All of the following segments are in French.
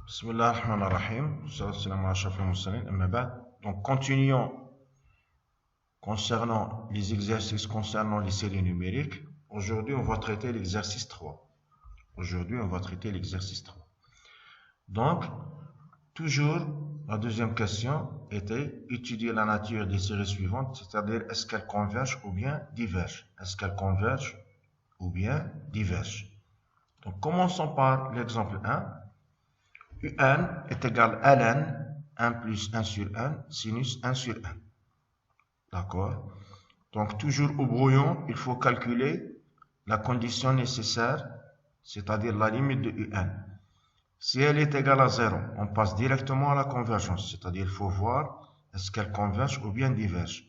Bismillah ar-Rahman ar-Rahim. Salam ala Ashraf al-Mursalin. Amma ba'd. Donc, continuons concernant les exercices concernant les séries numériques. Aujourd'hui, on va traiter l'exercice 3. Donc, toujours, la deuxième question était étudier la nature des séries suivantes, c'est-à-dire est-ce qu'elles convergent ou bien divergent. Donc, commençons par l'exemple 1. UN est égal à ln 1 plus 1 sur 1 sinus 1 sur 1. D'accord? Donc, toujours au brouillon, il faut calculer la condition nécessaire, c'est-à-dire la limite de UN. Si elle est égale à 0, on passe directement à la convergence, c'est-à-dire il faut voir est-ce qu'elle converge ou bien diverge.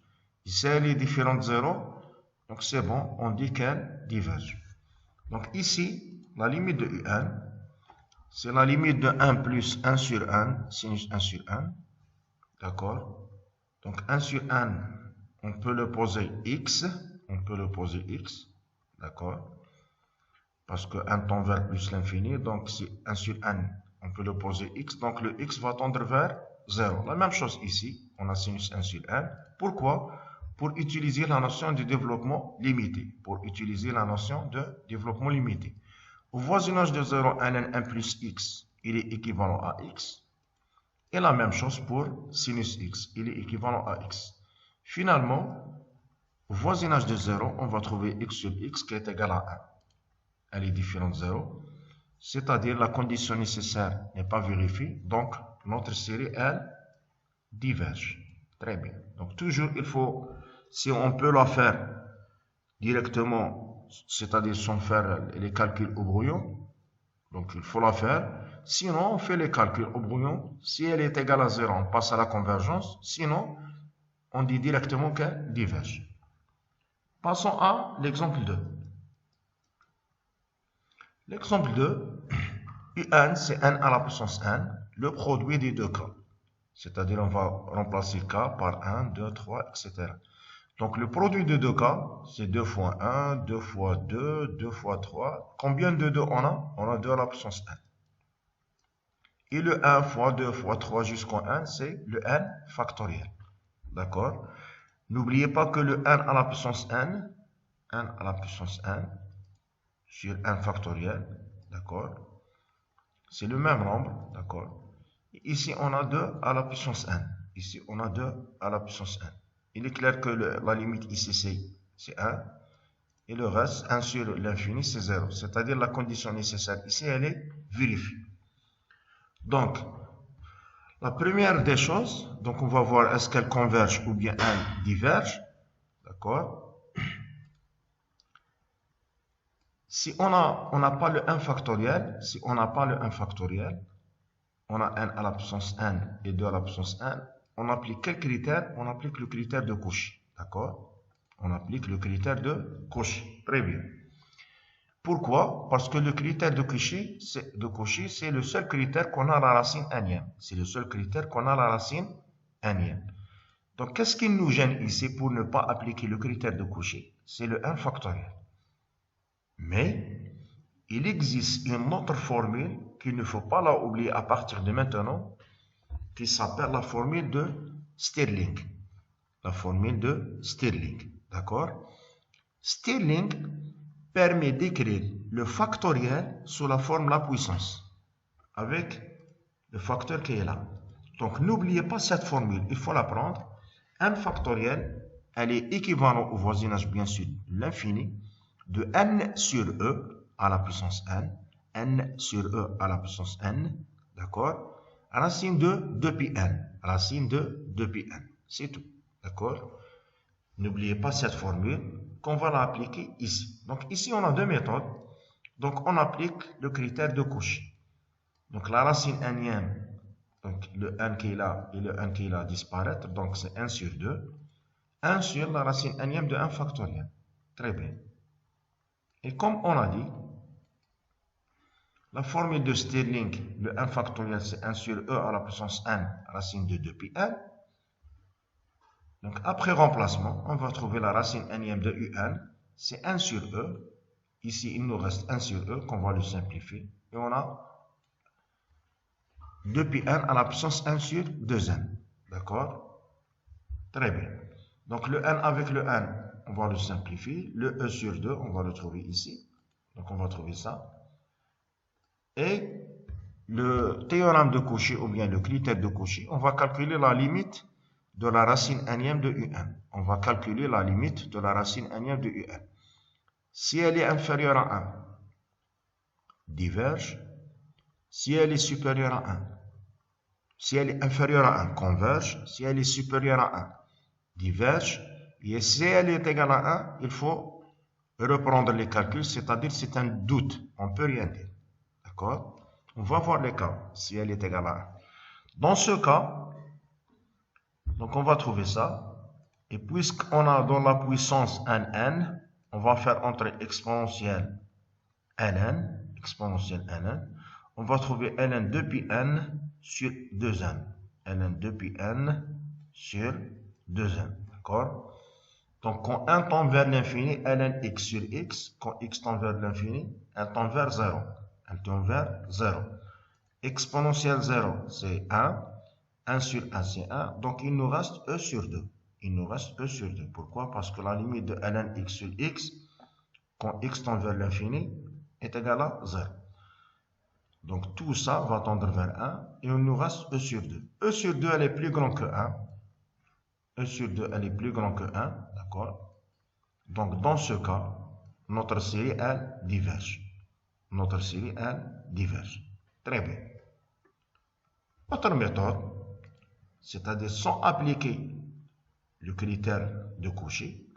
Et si elle est différente de 0, donc c'est bon, on dit qu'elle diverge. Donc ici, la limite de UN, c'est la limite de 1 plus 1 sur 1, sinus 1 sur 1. D'accord? Donc 1 sur 1, on peut le poser x. D'accord? Parce que 1 tend vers plus l'infini. Donc si 1 sur 1, on peut le poser x. Donc le x va tendre vers 0. La même chose ici. On a sinus 1 sur 1. Pourquoi? Pour utiliser la notion de développement limité. Au voisinage de 0, ln 1 plus x, il est équivalent à x. Et la même chose pour sinus x, il est équivalent à x. Finalement, au voisinage de 0, on va trouver x sur x qui est égal à 1. Elle est différente de 0. C'est-à-dire la condition nécessaire n'est pas vérifiée. Donc, notre série, elle, diverge. Très bien. Donc, toujours, il faut, si on peut la faire directement, c'est-à-dire sans faire les calculs au brouillon, donc il faut la faire. Sinon, on fait les calculs au brouillon. Si elle est égale à 0, on passe à la convergence. Sinon, on dit directement qu'elle diverge. Passons à l'exemple 2. L'exemple 2, UN, c'est n à la puissance n, le produit des deux cas. C'est-à-dire, on va remplacer k par 1, 2, 3, etc. Donc, le produit de deux cas, c'est 2 fois 1, 2 fois 2, 2 fois 3. Combien de 2 on a? On a 2 à la puissance n. Et le 1 fois 2 fois 3 jusqu'au 1, c'est le n factoriel. D'accord? N'oubliez pas que le n à la puissance n, sur n factoriel, d'accord? C'est le même nombre, d'accord? Ici, on a 2 à la puissance n. Il est clair que la limite ici, c'est 1. Et le reste, 1 sur l'infini, c'est 0. C'est-à-dire la condition nécessaire ici, elle est vérifiée. Donc, la première des choses, donc on va voir est-ce qu'elles convergent ou bien elles divergent. D'accord? Si on n'a pas le 1 factoriel, on a n à la puissance n et 2 à la puissance n, on applique quel critère? On applique le critère de Cauchy. D'accord? Très bien. Pourquoi? Parce que le critère de Cauchy, c'est le seul critère qu'on a à la racine n-ième. Donc, qu'est-ce qui nous gêne ici pour ne pas appliquer le critère de Cauchy? C'est le 1 factoriel. Mais, il existe une autre formule qu'il ne faut pas la oublier à partir de maintenant, qui s'appelle la formule de Stirling. D'accord? Stirling permet d'écrire le factoriel sous la forme la puissance, avec le facteur qui est là. Donc, n'oubliez pas cette formule, il faut la prendre. n factoriel, elle est équivalente au voisinage, bien sûr, de l'infini, de n sur e à la puissance n sur e à la puissance n, d'accord? Racine de 2πn. C'est tout, d'accord? N'oubliez pas cette formule qu'on va l'appliquer ici. Donc ici, on a deux méthodes. Donc on applique le critère de Cauchy. Donc la racine n-ième, donc le n qui est là et le n qui est là disparaître. Donc c'est 1 sur 2. 1 sur la racine n-ième de 1 factoriel. Très bien. Et comme on a dit, la formule de Stirling, le 1 factoriel, c'est 1 sur e à la puissance n, racine de 2πn. Donc, après remplacement, on va trouver la racine n-ième de un, c'est 1 sur e. Ici, il nous reste 1 sur e, qu'on va le simplifier. Et on a depuis n à la puissance 1 sur 2n. D'accord? Très bien. Donc le n avec le n, on va le simplifier. Le e sur 2, on va le trouver ici. Donc on va trouver ça. Et le théorème de Cauchy, ou bien le critère de Cauchy, on va calculer la limite de la racine n-ième de un. On va calculer la limite de la racine n-ième de un. Si elle est inférieure à 1, diverge. Si elle est supérieure à 1, si elle est inférieure à 1, converge. Si elle est supérieure à 1, diverge. Et si elle est égale à 1, il faut reprendre les calculs, c'est-à-dire c'est un doute, on ne peut rien dire. D'accord? On va voir les cas, si elle est égale à 1. Dans ce cas, donc on va trouver ça. Et puisqu'on a dans la puissance un n, on va faire entrer exponentielle ln, on va trouver ln depuis n sur 2n. ln depuis n sur 2n. D'accord? Donc, quand 1 tend vers l'infini, ln x sur x, quand x tend vers l'infini, 1 tend vers 0. 1 tend vers 0. Exponentielle 0, c'est 1. 1 sur 1, c'est 1. Donc, il nous reste e sur 2. Il nous reste e sur 2. Pourquoi? Parce que la limite de ln x sur x, quand x tend vers l'infini, est égale à 0. Donc, tout ça va tendre vers 1. Et il nous reste e sur 2. E sur 2, elle est plus grande que 1. E sur 2, elle est plus grande que 1. D'accord? Donc, dans ce cas, notre série, elle diverge. Notre série, elle diverge. Très bien. Autre méthode, c'est-à-dire sans appliquer le critère de Cauchy,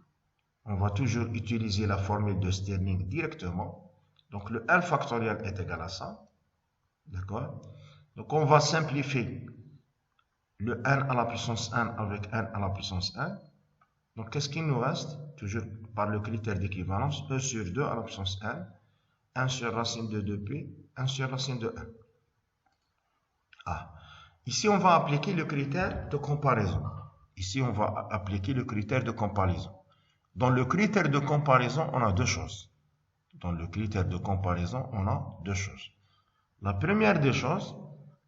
on va toujours utiliser la formule de Stirling directement. Donc, le n factoriel est égal à ça. D'accord? Donc, on va simplifier le n à la puissance 1 avec n à la puissance 1. Donc, qu'est-ce qu'il nous reste? Toujours par le critère d'équivalence, e sur 2 à la puissance 1, 1 sur racine de 2pi, 1 sur racine de 1. Ah. Ici, on va appliquer le critère de comparaison. Ici, on va appliquer le critère de comparaison. Dans le critère de comparaison, on a deux choses. Dans le critère de comparaison, on a deux choses. La première des choses,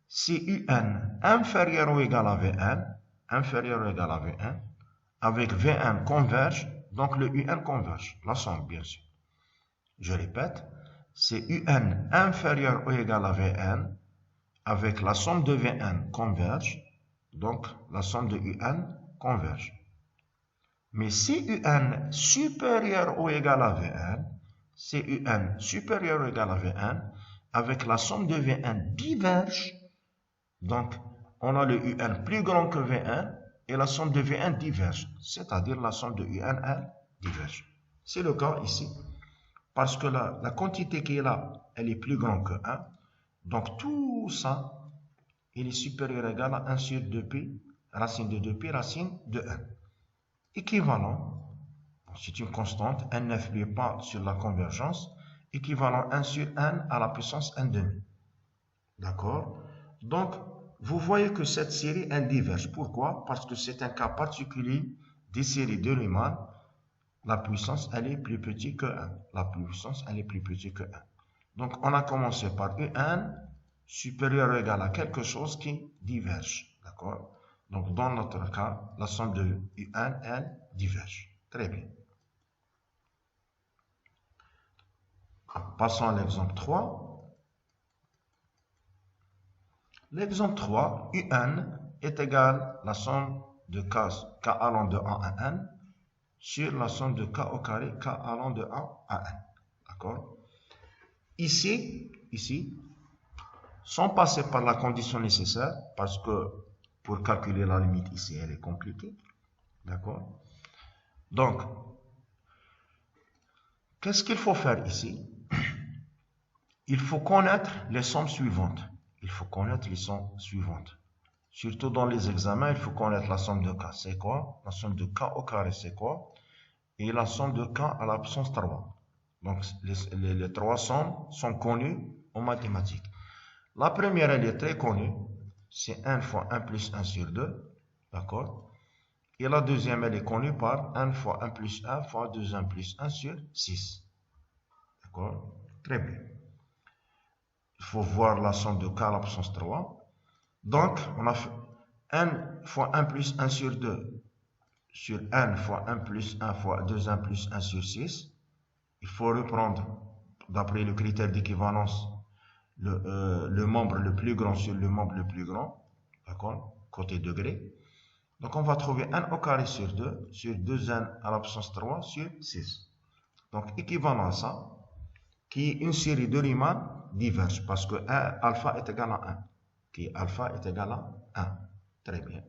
si un inférieur ou égal à Vn, inférieur ou égal à Vn, avec Vn converge, donc le un converge, la somme bien sûr. Je répète, c'est un inférieur ou égal à Vn, avec la somme de Vn converge, donc la somme de un converge. Mais si un supérieur ou égal à Vn, c'est un supérieur ou égal à Vn, avec la somme de Vn diverge, donc on a le un plus grand que Vn, et la somme de Vn diverge, c'est-à-dire la somme de un, elle diverge. C'est le cas ici, parce que la quantité qui est là, elle est plus grande que 1, donc tout ça, il est supérieur ou égal à 1 sur 2pi, racine de 2pi, racine de 1. Équivalent, c'est une constante, n n'influe pas sur la convergence, équivalent 1 sur n à la puissance 1 demi. D'accord? Donc, vous voyez que cette série, elle diverge. Pourquoi? Parce que c'est un cas particulier des séries de Riemann. La puissance, elle est plus petite que 1. La puissance, elle est plus petite que 1. Donc, on a commencé par un supérieur ou égal à quelque chose qui diverge. D'accord? Donc, dans notre cas, la somme de un, elle diverge. Très bien. Passons à l'exemple 3. L'exemple 3, un est égal à la somme de k allant de 1 à n sur la somme de k au carré, k allant de 1 à n. D'accord? Ici, sans passer par la condition nécessaire, parce que pour calculer la limite ici, elle est compliquée. D'accord? Donc, qu'est-ce qu'il faut faire ici? Il faut connaître les sommes suivantes. Il faut connaître les sommes suivantes. Surtout dans les examens, il faut connaître la somme de k. C'est quoi? La somme de k au carré, c'est quoi? Et la somme de k à la puissance 3. Donc, les trois sommes sont connues en mathématiques. La première, elle est très connue. C'est 1 fois 1 plus 1 sur 2. D'accord? Et la deuxième, elle est connue par 1 fois 1 plus 1 fois 2 plus 1 sur 6. D'accord? Très bien. Il faut voir la somme de k à la puissance 3. Donc, on a fait 1 fois 1 plus 1 sur 2 sur n fois 1 plus 1 fois 2n plus 1 sur 6. Il faut reprendre, d'après le critère d'équivalence, le membre le plus grand sur le membre le plus grand, d'accord, côté degré. Donc, on va trouver n au carré sur 2, sur 2n à la puissance 3 sur 6. Donc, équivalent à ça, qui est une série de Riemann diverge, parce que alpha est égal à 1, qui alpha est égal à 1. Très bien.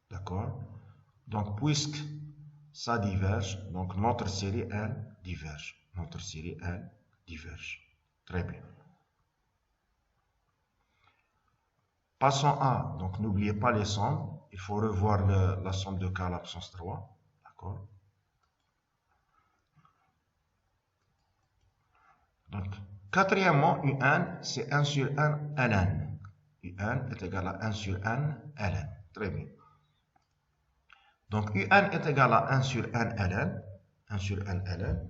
D'accord? Donc, puisque ça diverge, donc notre série, elle, diverge. Notre série, elle, diverge. Très bien. Passons à, donc n'oubliez pas les sommes. Il faut revoir la somme de k à la puissance 3. D'accord? Donc, quatrièmement, un, c'est 1 sur 1 ln. un est égal à 1 sur 1 ln. Très bien. Donc, un est égal à 1 sur 1 ln. 1 sur 1 ln.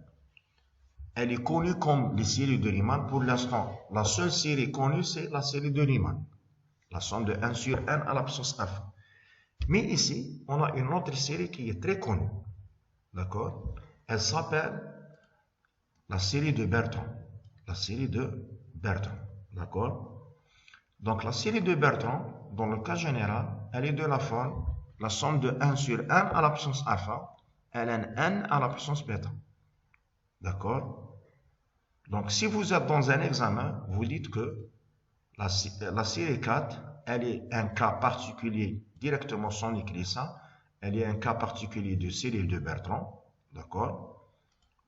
Elle est connue comme les séries de Riemann. Pour l'instant, la seule série connue, c'est la série de Riemann. La somme de 1 sur 1 à la puissance alpha. Mais ici, on a une autre série qui est très connue. D'accord? Elle s'appelle la série de Bertrand. La série de Bertrand. D'accord? Donc, la série de Bertrand, dans le cas général, elle est de la forme la somme de 1 sur 1 à la puissance alpha, ln n à la puissance bêta. D'accord? Donc, si vous êtes dans un examen, vous dites que la série 4, elle est un cas particulier, directement sans écrire ça, elle est un cas particulier de série de Bertrand. D'accord?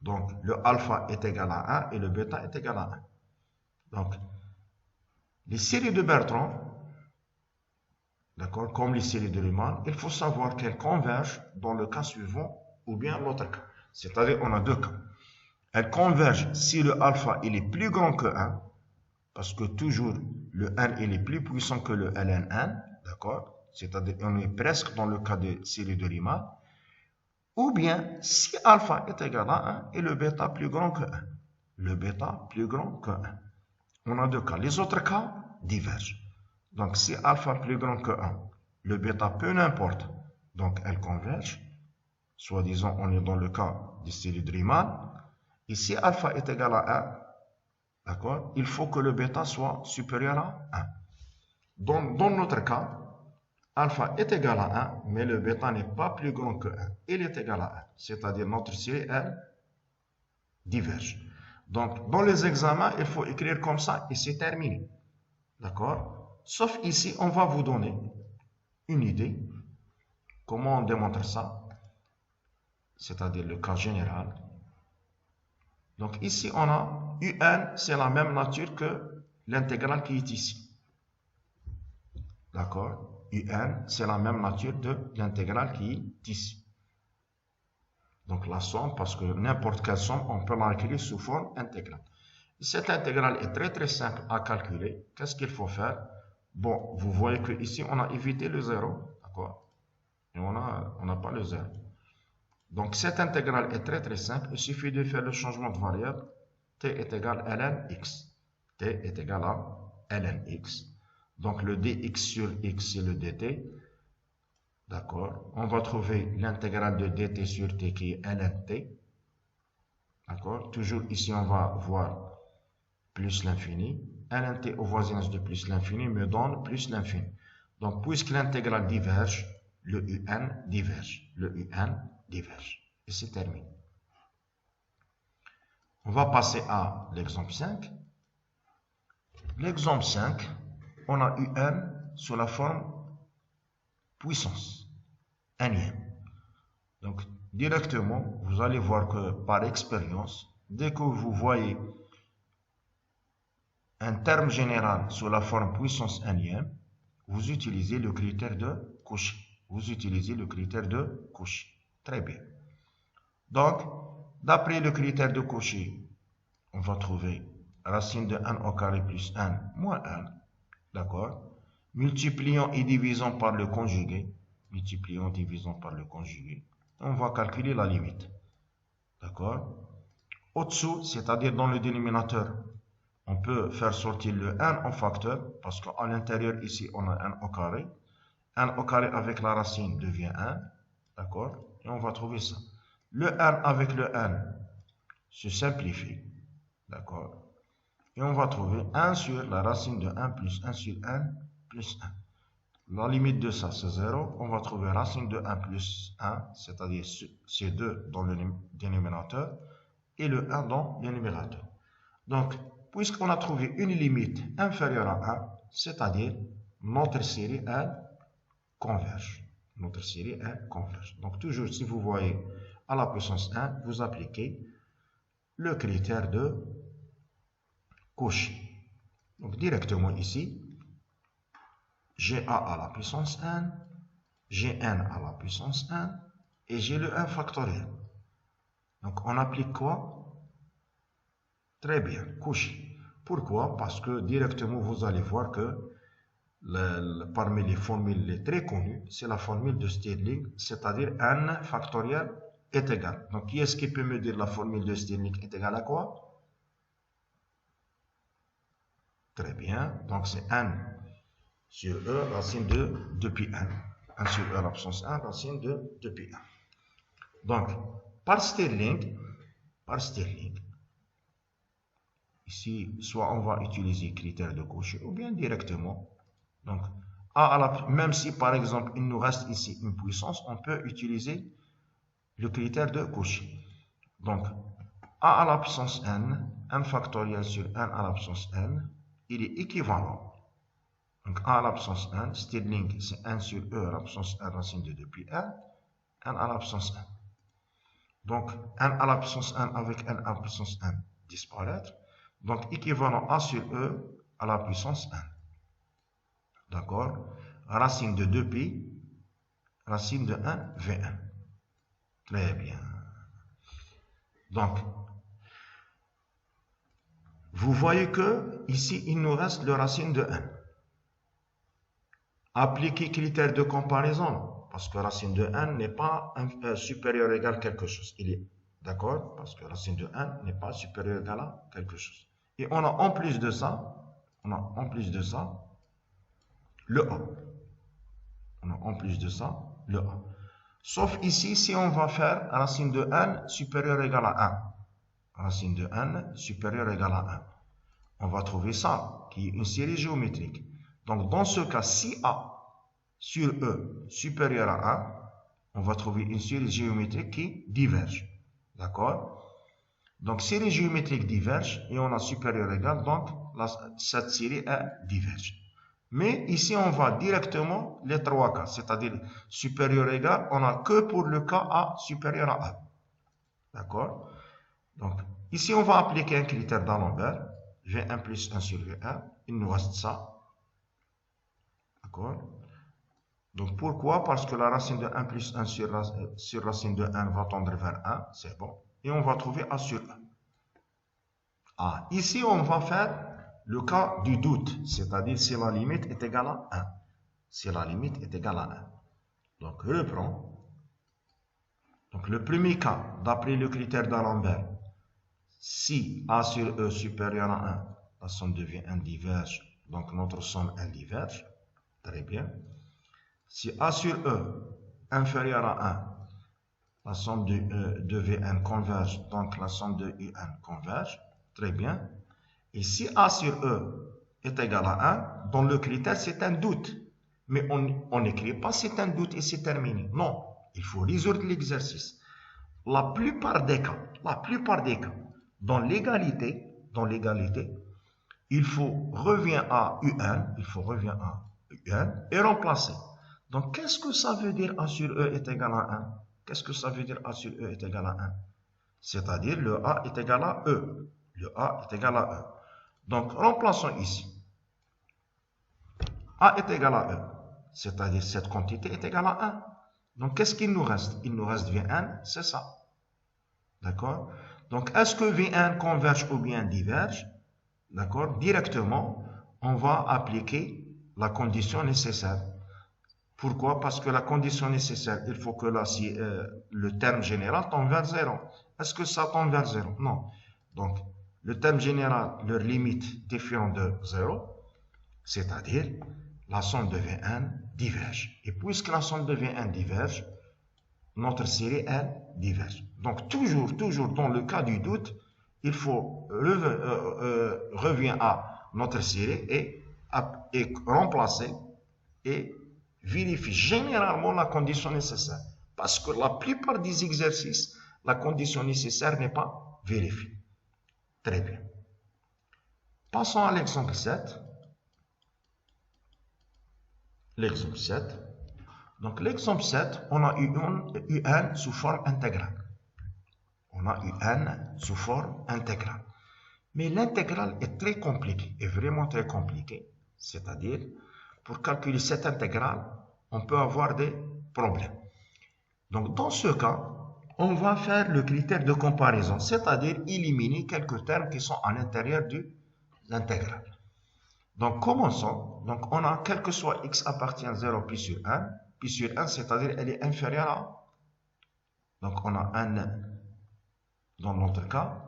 Donc, le alpha est égal à 1 et le bêta est égal à 1. Donc, les séries de Bertrand, d'accord, comme les séries de Riemann, il faut savoir qu'elles convergent dans le cas suivant ou bien l'autre cas. C'est-à-dire, on a deux cas. Elles convergent si le alpha il est plus grand que 1, parce que toujours le n il est plus puissant que le ln n, d'accord? C'est-à-dire, on est presque dans le cas de série de Riemann. Ou bien si alpha est égal à 1 et le bêta plus grand que 1. Le bêta plus grand que 1. On a deux cas. Les autres cas divergent. Donc, si alpha plus grand que 1, le bêta peu n'importe. Donc, elles convergent. Soit disant, on est dans le cas des séries de Riemann. Et si alpha est égal à 1, d'accord, il faut que le bêta soit supérieur à 1. Dans notre cas, alpha est égal à 1, mais le bêta n'est pas plus grand que 1. Il est égal à 1. C'est-à-dire, notre série, elle, diverge. Donc, dans les examens, il faut écrire comme ça et c'est terminé. D'accord? Sauf ici, on va vous donner une idée. Comment on démontre ça? C'est-à-dire le cas général. Donc, ici, on a un, c'est la même nature que l'intégrale qui est ici. D'accord? un, c'est la même nature de l'intégrale qui est ici. Donc, la somme, parce que n'importe quelle somme, on peut l'écrire sous forme intégrale. Cette intégrale est très très simple à calculer. Qu'est-ce qu'il faut faire? Bon, vous voyez que ici on a évité le 0, d'accord? Et on n'a pas le 0. Donc cette intégrale est très très simple. Il suffit de faire le changement de variable. T est égal à ln x. T est égal à ln x. Donc le dx sur x c'est le dt. D'accord? On va trouver l'intégrale de dt sur t qui est ln t. D'accord? Toujours ici on va voir plus l'infini. ln t au voisinage de plus l'infini me donne plus l'infini. Donc, puisque l'intégrale diverge, le un diverge. Le un diverge. Et c'est terminé. On va passer à l'exemple 5. L'exemple 5, on a un sous la forme puissance. Nième. Donc, directement, vous allez voir que par expérience, dès que vous voyez un terme général sous la forme puissance nième, vous utilisez le critère de Cauchy. Vous utilisez le critère de Cauchy. Très bien. Donc, d'après le critère de Cauchy, on va trouver racine de 1 au carré plus 1 moins 1. D'accord? Multipliant et divisant par le conjugué. Multipliant et divisant par le conjugué. On va calculer la limite. D'accord? Au-dessous, c'est-à-dire dans le dénominateur, On peut faire sortir le n en facteur, parce qu'à l'intérieur, ici, on a n au carré. N au carré avec la racine devient 1. D'accord? Et on va trouver ça. Le n avec le n se simplifie. D'accord? Et on va trouver 1 sur la racine de 1 plus 1 sur n plus 1. La limite de ça, c'est 0. On va trouver racine de 1 plus 1, c'est-à-dire c'est 2 dans le dénominateur et le 1 dans le numérateur. Donc, puisqu'on a trouvé une limite inférieure à 1, c'est-à-dire notre série, elle converge. Notre série, elle converge. Donc, toujours, si vous voyez à la puissance 1, vous appliquez le critère de Cauchy. Donc, directement ici, j'ai a à la puissance 1, j'ai n à la puissance 1, et j'ai le 1 factoriel. Donc, on applique quoi? Très bien, Cauchy. Pourquoi? Parce que directement, vous allez voir que parmi les formules les très connues, c'est la formule de Stirling, c'est-à-dire n factoriel est égal. Donc, qui est-ce qui peut me dire la formule de Stirling est égale à quoi? Très bien, donc c'est n sur e racine de 2pi 1. 1 sur e à la puissance 1 racine de 2pi 1. Donc, par Stirling, ici, soit on va utiliser critère de Cauchy ou bien directement. Donc, même si par exemple il nous reste ici une puissance, on peut utiliser le critère de Cauchy. Donc, a à la puissance n, n factoriel sur n à la puissance n, il est équivalent. Donc, a à la puissance n, Stirling, c'est 1 sur e à la puissance n racine de 2pi 1, n à la puissance n. Donc, n à la puissance n avec n à la puissance n disparaître. Donc, équivalent a sur e à la puissance n. D'accord? Racine de 2pi, racine de 1, V1. Très bien. Donc, vous voyez que ici, il nous reste le racine de 1. Appliquer critère de comparaison, parce que racine de 1 n'est pas supérieur ou égal à quelque chose. Il est d'accord? Parce que racine de 1 n'est pas supérieur ou égal à quelque chose. Et on a en plus de ça, le A. On a en plus de ça, le A. Sauf ici, si on va faire racine de n supérieur ou égal à 1. Racine de n supérieur ou égal à 1. On va trouver ça, qui est une série géométrique. Donc, dans ce cas, si A sur E supérieur à 1, on va trouver une série géométrique qui diverge. D'accord? Donc, série géométrique diverge et on a supérieur égal, donc cette série est diverge. Mais ici, on va directement les trois cas, c'est-à-dire supérieur égal, on n'a que pour le cas A supérieur à 1. D'accord? Donc, ici, on va appliquer un critère d'Alembert, V1 plus 1 sur V1, il nous reste ça. D'accord? Donc, pourquoi? Parce que la racine de 1 plus 1 sur racine de 1 va tendre vers 1, c'est bon. Et on va trouver A sur 1. Ah, ici, on va faire le cas du doute, c'est-à-dire si la limite est égale à 1. Si la limite est égale à 1. Donc, reprends. Donc, le premier cas, d'après le critère d'Alembert, si A sur E supérieur à 1, la somme devient 1 diverge, donc notre somme elle diverge. Très bien. Si A sur E inférieur à 1, la somme de Vn converge, donc la somme de Un converge. Très bien. Et si A sur E est égal à 1, dans le critère, c'est un doute. Mais on n'écrit pas c'est un doute et c'est terminé. Non, il faut résoudre l'exercice. La plupart des cas, dans l'égalité, il faut revenir à UN, et remplacer. Donc, qu'est-ce que ça veut dire A sur E est égal à 1? Qu'est-ce que ça veut dire A sur E est égal à 1? C'est-à-dire le A est égal à E. Le A est égal à E. Donc, remplaçons ici. A est égal à E. C'est-à-dire cette quantité est égale à 1. Donc, qu'est-ce qu'il nous reste? Il nous reste V1, c'est ça. D'accord? Donc, est-ce que V1 converge ou bien diverge? D'accord? Directement, on va appliquer la condition nécessaire. Pourquoi? Parce que la condition nécessaire, il faut que là, si le terme général tombe vers 0. Est-ce que ça tombe vers 0? Non. Donc, le terme général, leur limite différent de 0, c'est-à-dire la somme de Vn diverge. Et puisque la somme de Vn diverge, notre série, elle, diverge. Donc, toujours dans le cas du doute, il faut revenir à notre série et remplacer et vérifier généralement la condition nécessaire. Parce que la plupart des exercices, la condition nécessaire n'est pas vérifiée. Très bien. Passons à l'exemple 7. L'exemple 7. Donc, l'exemple 7, on a UN sous forme intégrale. On a UN sous forme intégrale. Mais l'intégrale est très compliquée, est vraiment très compliquée. C'est-à-dire, pour calculer cette intégrale, on peut avoir des problèmes. Donc, dans ce cas, on va faire le critère de comparaison, c'est-à-dire éliminer quelques termes qui sont à l'intérieur de l'intégrale. Donc, commençons. Donc, on a, quel que soit x appartient à 0 pi sur 1, c'est-à-dire elle est inférieure à. Donc, on a 1 dans notre cas.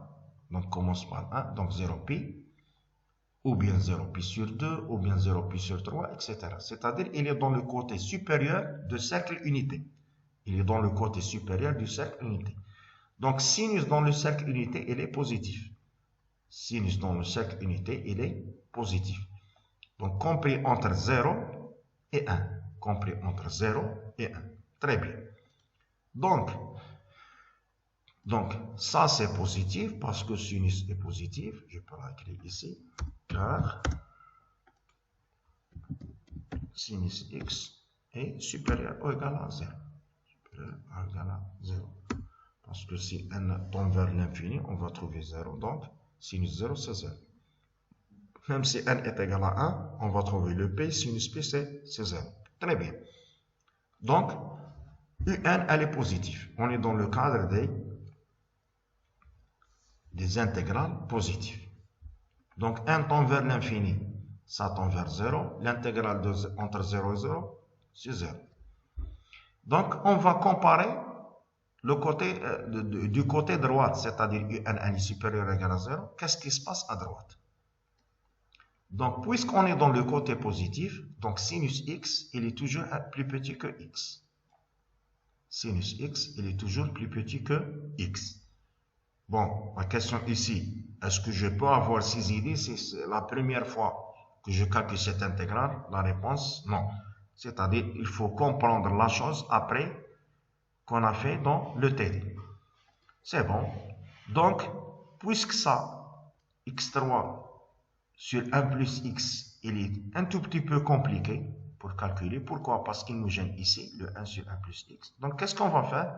Donc, commence par 1, donc 0 pi, ou bien 0 pi sur 2, ou bien 0 pi sur 3, etc. C'est-à-dire il est dans le côté supérieur du cercle unité. Il est dans le côté supérieur du cercle unité. Donc, sinus dans le cercle unité, il est positif. Sinus dans le cercle unité, il est positif. Donc, compris entre 0 et 1. Compris entre 0 et 1. Très bien. Donc ça c'est positif parce que sinus est positif. Je peux l'écrire ici. Car sinus x est supérieur ou égal à 0. Supérieur ou égal à 0. Parce que si n tend vers l'infini, on va trouver 0. Donc, sinus 0, c'est 0. Même si n est égal à 1, on va trouver le p, sinus p, c'est 0. Très bien. Donc, un, elle est positive. On est dans le cadre des intégrales positives. Donc, 1 tend vers l'infini, ça tend vers 0. L'intégrale entre 0 et 0, c'est 0. Donc, on va comparer le côté, du côté droit, c'est-à-dire un est supérieur ou égal à 0. Qu'est-ce qui se passe à droite? Donc, puisqu'on est dans le côté positif, donc sinus x, il est toujours plus petit que x. Sinus x, il est toujours plus petit que x. Bon, la question ici, est-ce que je peux avoir ces idées? C'est la première fois que je calcule cette intégrale. La réponse, non. C'est-à-dire, il faut comprendre la chose après qu'on a fait dans le TD. C'est bon. Donc, puisque ça, x3 sur 1 plus x, il est un tout petit peu compliqué pour calculer. Pourquoi? Parce qu'il nous gêne ici, le 1 sur 1 plus x. Donc, qu'est-ce qu'on va faire?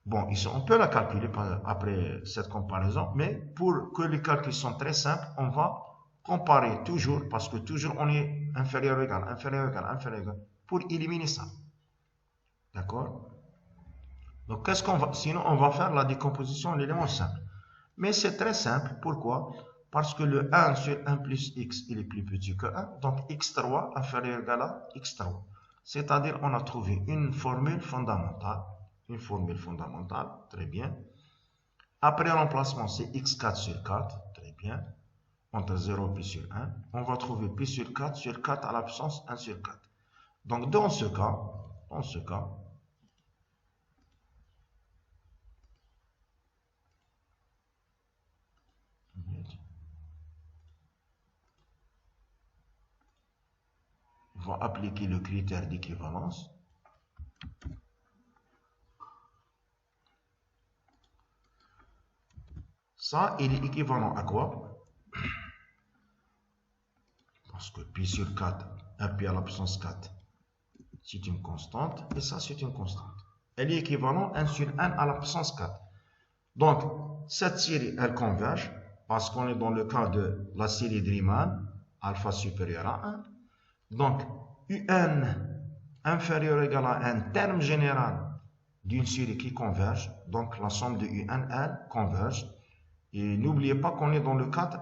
Bon, ici, on peut la calculer après cette comparaison, mais pour que les calculs sont très simples, on va comparer toujours, parce que toujours on est inférieur ou égal, inférieur ou égal, inférieur ou égal, pour éliminer ça. D'accord? Donc, qu'est-ce qu'on va, sinon on va faire la décomposition en éléments simples. Mais c'est très simple, pourquoi? Parce que le 1 sur 1 plus x, il est plus petit que 1, donc x3 inférieur ou égal à x3. C'est-à-dire, on a trouvé une formule fondamentale. Une formule fondamentale, très bien. Après remplacement, c'est x4 sur 4, très bien. Entre 0 et pi sur 1, on va trouver pi sur 4 à la puissance 1 sur 4. Donc, dans ce cas, on va appliquer le critère d'équivalence. Ça, il est équivalent à quoi? Parce que pi sur 4, 1 pi à la puissance 4, c'est une constante, et ça, c'est une constante. Elle est équivalente à 1 sur 1 à la puissance 4. Donc, cette série, elle converge, parce qu'on est dans le cas de la série de Riemann, alpha supérieur à 1. Donc, un inférieur ou égal à un terme général d'une série qui converge, donc la somme de un, elle converge. Et n'oubliez pas qu'on est dans le cadre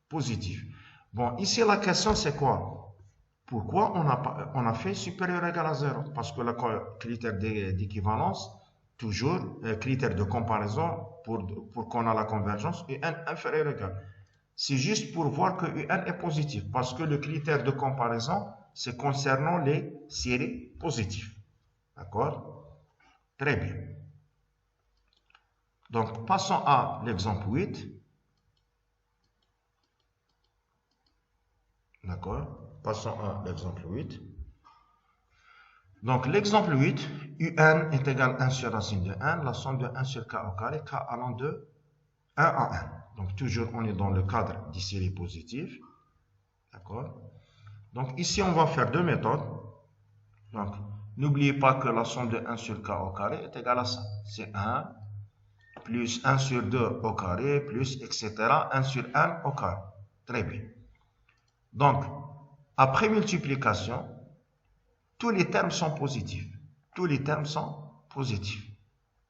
positif. Bon, ici la question c'est quoi? Pourquoi on a fait supérieur ou égal à 0? Parce que le critère d'équivalence, toujours critère de comparaison pour qu'on a la convergence UN inférieur ou égal. C'est juste pour voir que UN est positif, parce que le critère de comparaison, c'est concernant les séries positives. D'accord? Très bien. Donc, passons à l'exemple 8. D'accord? Passons à l'exemple 8. Donc, l'exemple 8, UN est égal à 1 sur racine de 1, la somme de 1 sur K au carré, K allant de 1 à 1. Donc, toujours, on est dans le cadre des séries positives. D'accord? Donc, ici, on va faire deux méthodes. Donc, n'oubliez pas que la somme de 1 sur K au carré est égale à ça. C'est 1 plus 1 sur 2 au carré, plus, etc. 1 sur 1 au carré. Très bien. Donc, après multiplication, tous les termes sont positifs. Tous les termes sont positifs.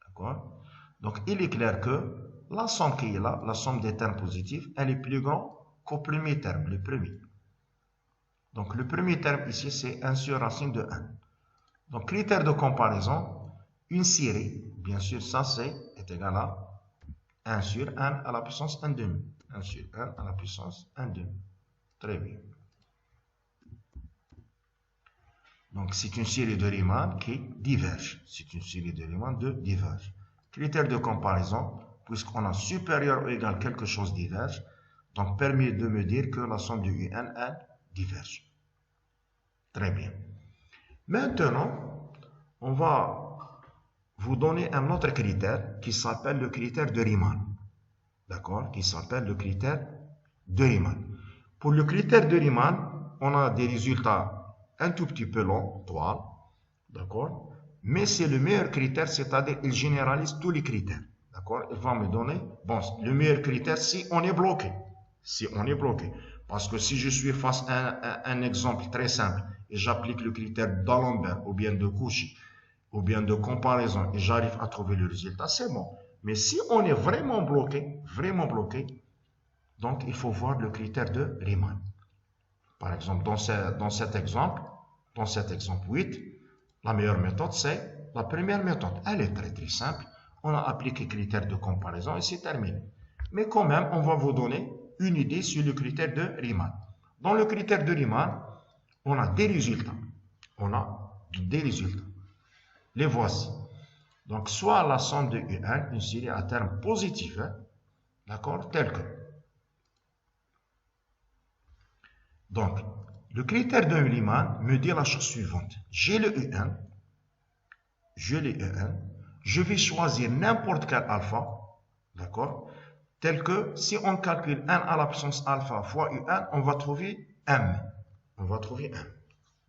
D'accord? Donc, il est clair que la somme qui est là, la somme des termes positifs, elle est plus grande qu'au premier terme, le premier. Donc, le premier terme ici, c'est 1 sur racine de 1. Donc, critère de comparaison, une série, bien sûr, ça est égal à 1 sur 1 à la puissance 1 demi. 1 sur 1 à la puissance 1 demi. Très bien. Donc, c'est une série de Riemann qui diverge. C'est une série de Riemann qui diverge. Critère de comparaison, puisqu'on a supérieur ou égal quelque chose diverge, donc permet de me dire que la somme de UN, elle, diverge. Très bien. Maintenant, on va vous donner un autre critère qui s'appelle le critère de Riemann. D'accord? Qui s'appelle le critère de Riemann. Pour le critère de Riemann, on a des résultats un tout petit peu longs, 3, d'accord? Mais c'est le meilleur critère, c'est-à-dire il généralise tous les critères. D'accord? Il va me donner, bon, le meilleur critère si on est bloqué. Si on est bloqué. Parce que si je suis face à un exemple très simple et j'applique le critère d'Alembert ou bien de Cauchy ou bien de comparaison et j'arrive à trouver le résultat, c'est bon. Mais si on est vraiment bloqué, donc il faut voir le critère de Riemann. Par exemple, dans cet exemple 8, la meilleure méthode, c'est la première méthode. Elle est très très simple. On a appliqué le critère de comparaison et c'est terminé. Mais quand même, on va vous donner une idée sur le critère de Riemann. Dans le critère de Riemann, on a des résultats. Les voici. Donc, soit la somme de UN, une série à terme positif, hein, d'accord, tel que. Donc, le critère de Riemann me dit la chose suivante. J'ai le UN, je vais choisir n'importe quel alpha, d'accord, tel que si on calcule 1 à la puissance alpha fois UN, on va trouver M.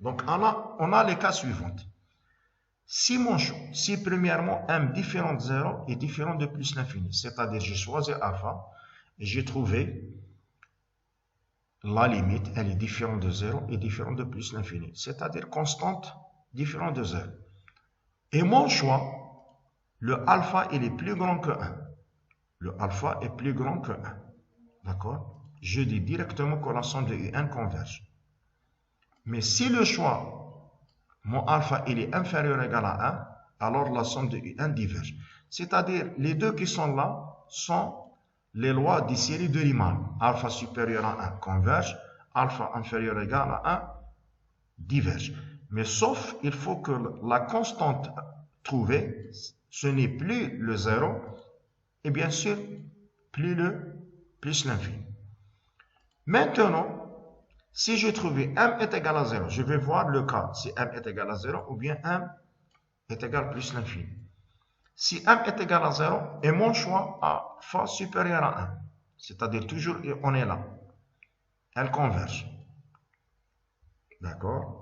Donc, on a les cas suivants. Si premièrement M différent de 0 est différent de plus l'infini, c'est-à-dire j'ai choisi alpha et j'ai trouvé la limite, elle est différente de 0 et différente de plus l'infini, c'est-à-dire constante différente de 0. Et mon choix, le alpha, il est plus grand que 1. Le alpha est plus grand que 1. D'accord? Je dis directement que la somme de UN converge. Mais si le choix, mon alpha, il est inférieur ou égal à 1, alors la somme de UN diverge. C'est-à-dire, les deux qui sont là sont les lois des séries de Riemann. Alpha supérieur à 1 converge, alpha inférieur ou égal à 1 diverge. Mais sauf, il faut que la constante trouvée, ce n'est plus le 0, et bien sûr, plus l'infini. Maintenant, si je trouvais m est égal à 0, je vais voir le cas, si m est égal à 0 ou bien m est égal à plus l'infini. Si m est égal à 0, et mon choix à phase supérieure à 1, c'est-à-dire toujours on est là, elle converge. D'accord?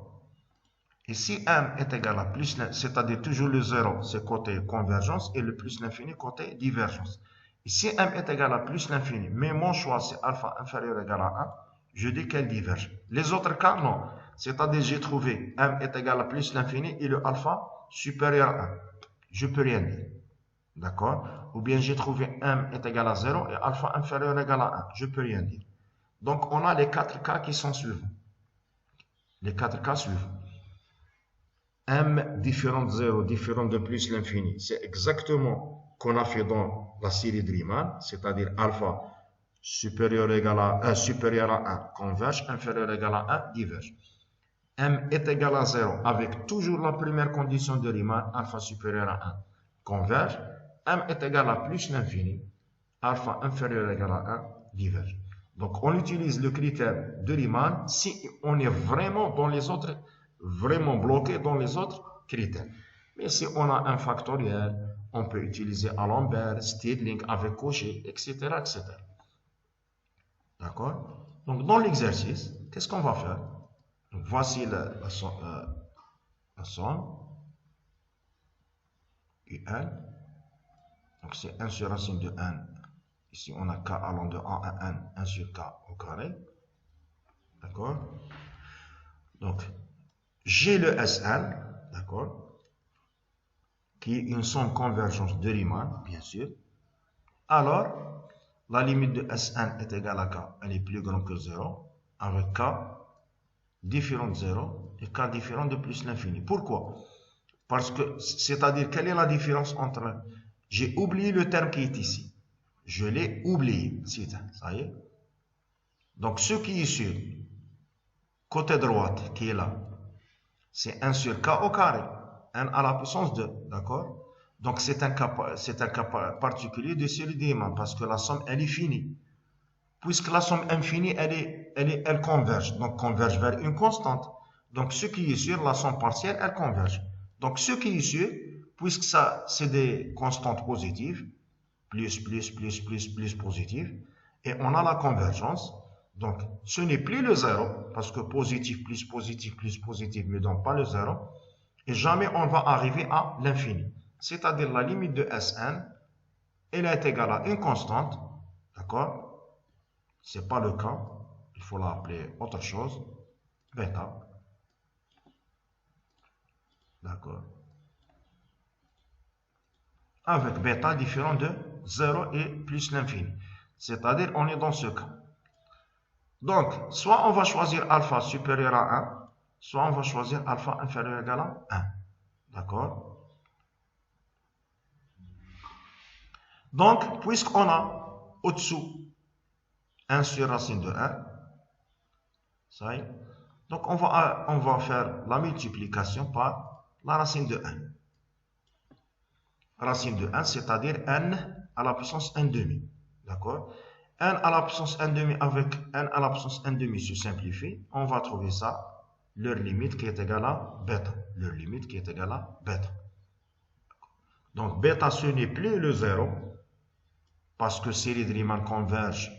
Et si m est égal à plus, c'est-à-dire toujours le 0, c'est côté convergence, et le plus l'infini côté divergence. Et si m est égal à plus l'infini, mais mon choix c'est alpha inférieur ou égal à 1, je dis qu'elle diverge. Les autres cas, non. C'est-à-dire j'ai trouvé m est égal à plus l'infini et le alpha supérieur à 1. Je ne peux rien dire. D'accord? Ou bien j'ai trouvé m est égal à 0 et alpha inférieur ou égal à 1. Je ne peux rien dire. Donc on a les 4 cas qui sont suivants. Les 4 cas suivants. m différent de 0, différent de plus l'infini, c'est exactement ce qu'on a fait dans la série de Riemann, c'est-à-dire alpha supérieur à 1 converge, inférieur égal à 1 diverge. M est égal à 0 avec toujours la première condition de Riemann, alpha supérieur à 1 converge. M est égal à plus l'infini, alpha inférieur égal à 1 diverge. Donc on utilise le critère de Riemann si on est vraiment dans les autres, vraiment bloqué dans les autres critères. Mais si on a un factoriel, on peut utiliser Alembert, Stirling avec Cauchy, etc., etc. D'accord? Donc dans l'exercice, qu'est-ce qu'on va faire? Donc, voici la somme UN. Donc c'est 1 sur racine de n. Ici on a k allant de 1 à n, 1 sur k au carré. D'accord? Donc j'ai le Sn, d'accord, qui est une somme convergence de Riemann, bien sûr. Alors, la limite de Sn est égale à k, elle est plus grande que 0, avec k différent de 0 et k différent de plus l'infini. Pourquoi? Parce que, c'est-à-dire, quelle est la différence entre... J'ai oublié le terme qui est ici. Je l'ai oublié. Ça y est. Donc, ce qui est sur côté droite, qui est là, c'est 1 sur k au carré. 1 à la puissance 2. D'accord? Donc, c'est un cas particulier de série de Riemann parce que la somme, elle est finie. Puisque la somme infinie, elle converge. Donc, converge vers une constante. Donc, ce qui est sûr, la somme partielle, elle converge. Donc, ce qui est sûr, puisque ça, c'est des constantes positives, plus positives, et on a la convergence. Donc, ce n'est plus le 0, parce que positif plus positif ne donne pas le 0, et jamais on va arriver à l'infini. C'est-à-dire la limite de Sn, elle est égale à une constante, d'accord? Ce n'est pas le cas, il faut l'appeler autre chose, bêta. D'accord. Avec bêta différent de 0 et plus l'infini. C'est-à-dire, on est dans ce cas. Donc, soit on va choisir alpha supérieur à 1, soit on va choisir alpha inférieur égal à 1. D'accord? Donc, puisqu'on a au-dessous 1 sur racine de 1, ça y est. Donc, on va faire la multiplication par la racine de 1. Racine de 1, c'est-à-dire n à la puissance 1 demi. D'accord? n à la puissance 1 demi avec n à la puissance 1 demi se simplifie. On va trouver ça, leur limite qui est égale à bêta. Leur limite qui est égale à bêta. Donc, bêta, ce n'est plus le 0, parce que série de Riemann converge.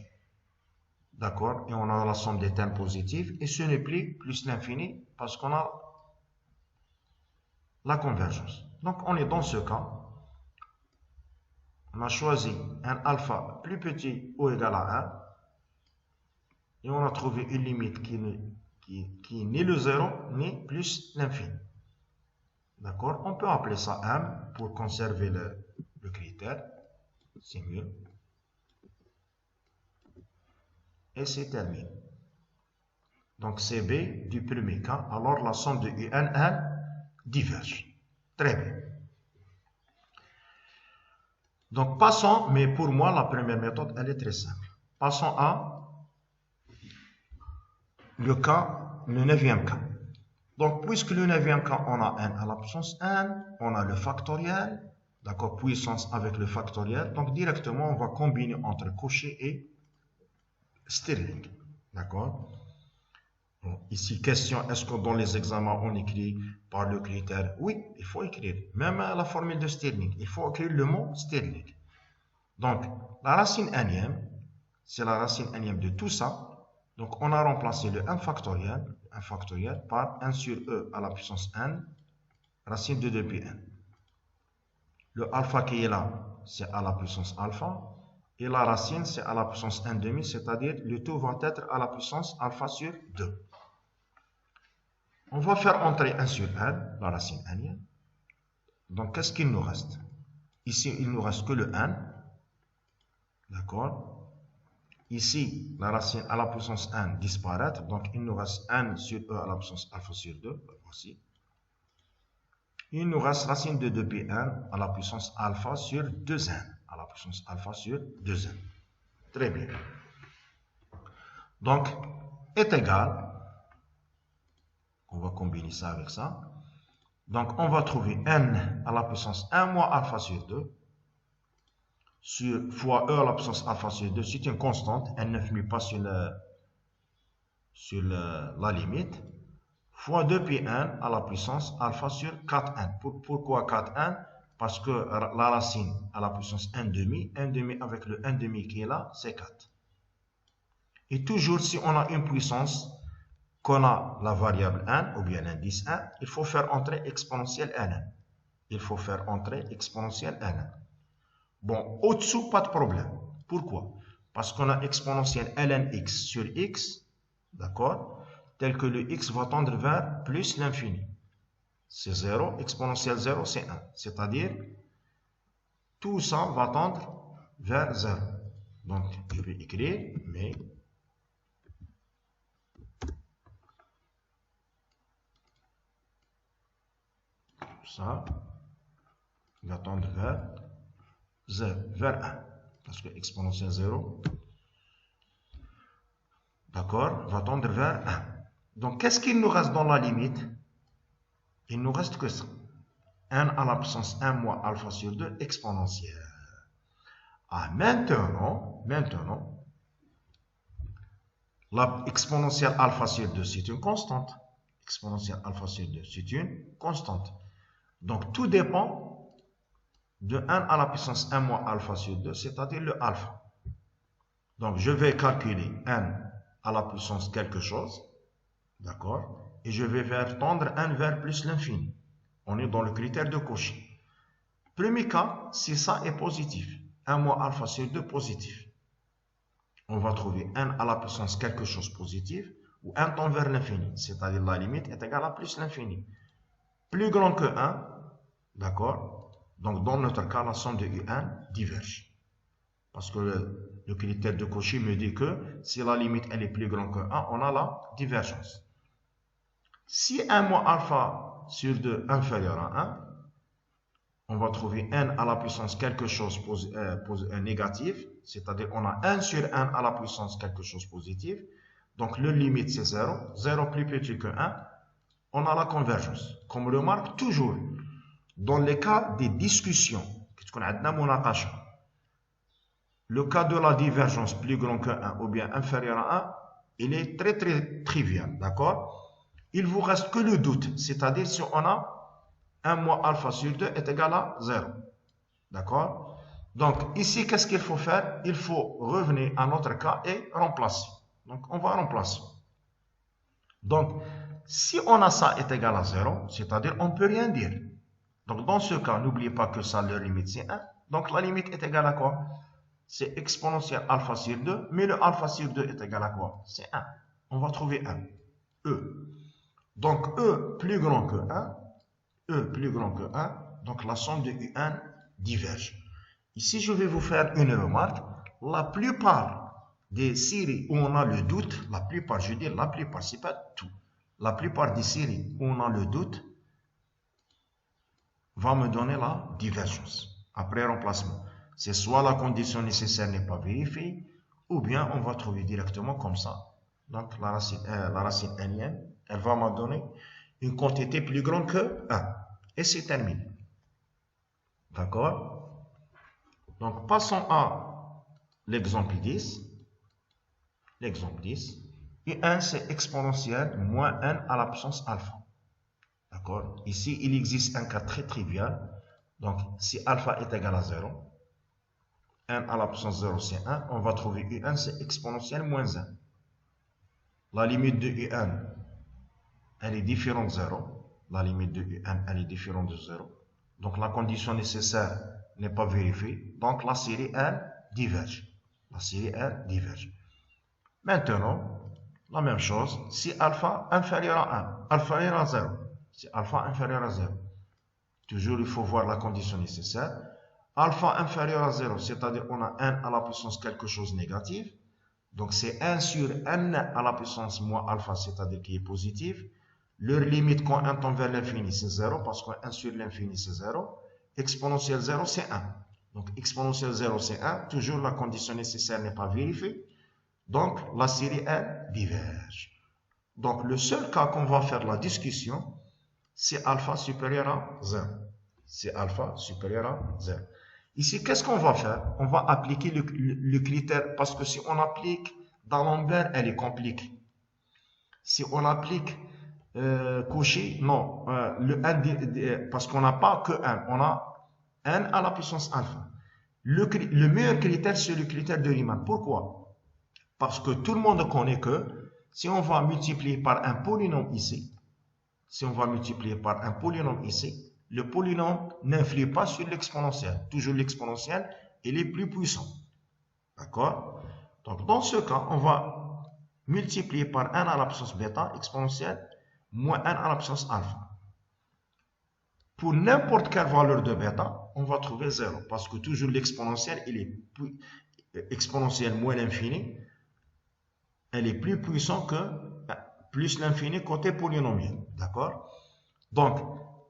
D'accord? Et on a la somme des termes positifs. Et ce n'est plus l'infini, parce qu'on a la convergence. Donc, on est dans ce cas. On a choisi un alpha plus petit ou égal à 1. Et on a trouvé une limite qui n'est ni le 0, ni plus l'infini. D'accord? On peut appeler ça M pour conserver le critère. C'est mieux. Et c'est terminé. Donc c'est B du premier cas. Alors la somme de UNN diverge. Très bien. Donc passons, mais pour moi la première méthode elle est très simple. Passons à le 9e cas. Donc puisque le 9e cas on a n à la puissance n, on a le factoriel, d'accord, puissance avec le factoriel. Donc directement on va combiner entre Cauchy et Stirling. D'accord? Ici, question, est-ce que dans les examens, on écrit par le critère? Oui, il faut écrire. Même la formule de Stirling, il faut écrire le mot Stirling. Donc, la racine énième, c'est la racine énième de tout ça. Donc, on a remplacé le 1 factoriel par 1 sur e à la puissance n, racine de 2 pi n. Le alpha qui est là, c'est à la puissance alpha. Et la racine, c'est à la puissance 1 demi, c'est-à-dire le tout va être à la puissance alpha sur 2. On va faire entrer 1 sur n, la racine n. Donc, qu'est-ce qu'il nous reste? Ici, il ne nous reste que le n. D'accord? Ici, la racine à la puissance n disparaît. Donc, il nous reste n sur e à la puissance alpha sur 2. Voici. Il nous reste racine de 2πn à la puissance alpha sur 2n. À la puissance alpha sur 2n. Très bien. Donc, est égal, on va combiner ça avec ça. Donc, on va trouver n à la puissance 1 moins alpha sur 2 fois e à la puissance alpha sur 2. C'est une constante, elle ne finit pas sur la limite, fois 2πn à la puissance alpha sur 4n. Pourquoi 4n? Parce que la racine à la puissance 1 demi avec le 1 demi qui est là, c'est 4. Et toujours, si on a une puissance, qu'on a la variable n, ou bien l'indice 1, il faut faire entrer exponentielle n. Il faut faire entrer exponentielle n. Bon, au-dessous, pas de problème. Pourquoi? Parce qu'on a exponentielle ln x sur x, d'accord, tel que le x va tendre vers plus l'infini. C'est 0, exponentielle 0, c'est 1. C'est-à-dire, tout ça va tendre vers 0. Donc, je vais écrire, mais ça va tendre vers 0, vers 1. Parce que exponentielle 0, d'accord, va tendre vers 1. Donc, qu'est-ce qu'il nous reste dans la limite? Il nous reste que ça. 1 à la puissance 1 moins alpha sur 2 exponentielle. Ah, maintenant, la exponentielle alpha sur 2, c'est une constante. Exponentielle alpha sur 2, c'est une constante. Donc, tout dépend de 1 à la puissance 1 moins alpha sur 2, c'est-à-dire le alpha. Donc, je vais calculer 1 à la puissance quelque chose, d'accord? Et je vais faire tendre 1 vers plus l'infini. On est dans le critère de Cauchy. Premier cas, si ça est positif, 1 moins alpha sur 2 positif. On va trouver 1 à la puissance quelque chose positif, ou 1 tend vers l'infini, c'est-à-dire la limite est égale à plus l'infini. Plus grand que 1, d'accord? Donc, dans notre cas, la somme de U1 diverge. Parce que le critère de Cauchy me dit que si la limite elle est plus grande que 1, on a la divergence. Si 1 moins alpha sur 2 inférieur à 1, on va trouver n à la puissance quelque chose négatif, c'est-à-dire on a 1 sur 1 à la puissance quelque chose positif. Donc, le limite c'est 0. 0 plus petit que 1, on a la convergence. Comme on remarque toujours, dans les cas des discussions, le cas de la divergence plus grand que 1 ou bien inférieur à 1, il est très très trivial, d'accord? Il vous reste que le doute, c'est-à-dire si on a 1 moins alpha sur 2 est égal à 0, d'accord? Donc ici, qu'est-ce qu'il faut faire? Il faut revenir à notre cas et remplacer. Donc on va remplacer. Donc, si on a ça est égal à 0, c'est-à-dire on ne peut rien dire. Donc, dans ce cas, n'oubliez pas que ça, leur limite, c'est 1. Donc, la limite est égale à quoi? C'est exponentielle alpha sur 2, mais le alpha sur 2 est égal à quoi? C'est 1. On va trouver 1. E. Donc, E plus grand que 1. E plus grand que 1. Donc, la somme de U1 diverge. Ici, je vais vous faire une remarque. La plupart des séries où on a le doute, la plupart, je dis la plupart, c'est pas tout. La plupart des séries où on a le doute va me donner la divergence après remplacement. C'est soit la condition nécessaire n'est pas vérifiée, ou bien on va trouver directement comme ça. Donc la racine n, elle va me donner une quantité plus grande que 1. Et c'est terminé. D'accord? Donc passons à l'exemple 10. L'exemple 10. U1 c'est exponentielle moins n à la puissance alpha. D'accord? Ici, il existe un cas très trivial. Donc, si alpha est égal à 0, 1 à la puissance 0, c'est 1. On va trouver U1, c'est exponentielle moins 1. La limite de U1, elle est différente de 0. La limite de U1, elle est différente de 0. Donc, la condition nécessaire n'est pas vérifiée. Donc, la série, elle diverge. La série, elle diverge. Maintenant, la même chose, si alpha inférieur à 1, inférieur à 0. Si alpha inférieur à 0. Toujours, il faut voir la condition nécessaire. Alpha inférieur à 0, c'est-à-dire on a 1 à la puissance quelque chose négatif. Donc, c'est 1 sur n à la puissance moins alpha, c'est-à-dire qui est positif. Leur limite quand 1 tend vers l'infini, c'est 0, parce que 1 sur l'infini, c'est 0. Exponentielle 0, c'est 1. Donc, exponentielle 0, c'est 1. Toujours, la condition nécessaire n'est pas vérifiée. Donc, la série, elle, diverge. Donc, le seul cas qu'on va faire la discussion, c'est alpha supérieur à 0. C'est alpha supérieur à 0. Ici, qu'est-ce qu'on va faire? On va appliquer le critère, parce que si on applique D'Alembert, elle est compliquée. Si on applique Cauchy, non, le 1, parce qu'on n'a pas que 1, on a n à la puissance alpha. Le meilleur critère, c'est le critère de Riemann. Pourquoi? Parce que tout le monde connaît que si on va multiplier par un polynôme ici, le polynôme n'influe pas sur l'exponentielle. Toujours l'exponentielle, elle est plus puissante. D'accord? Donc, dans ce cas, on va multiplier par 1 à la puissance bêta exponentielle moins 1 à la puissance alpha. Pour n'importe quelle valeur de bêta, on va trouver 0. Parce que toujours l'exponentielle, elle est exponentielle moins l'infini, elle est plus puissante que plus l'infini côté polynomial. D'accord? Donc,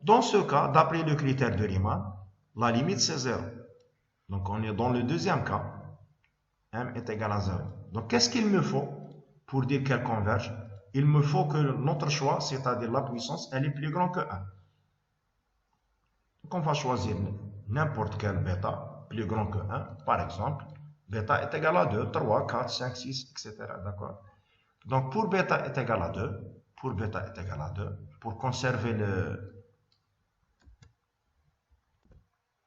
dans ce cas, d'après le critère de Riemann, la limite c'est 0. Donc, on est dans le deuxième cas. M est égal à 0. Donc, qu'est-ce qu'il me faut pour dire qu'elle converge? Il me faut que notre choix, c'est-à-dire la puissance, elle est plus grande que 1. Donc, on va choisir n'importe quel bêta plus grand que 1. Par exemple, bêta est égal à 2, 3, 4, 5, 6, etc. D'accord? Donc, pour bêta est égal à 2, pour conserver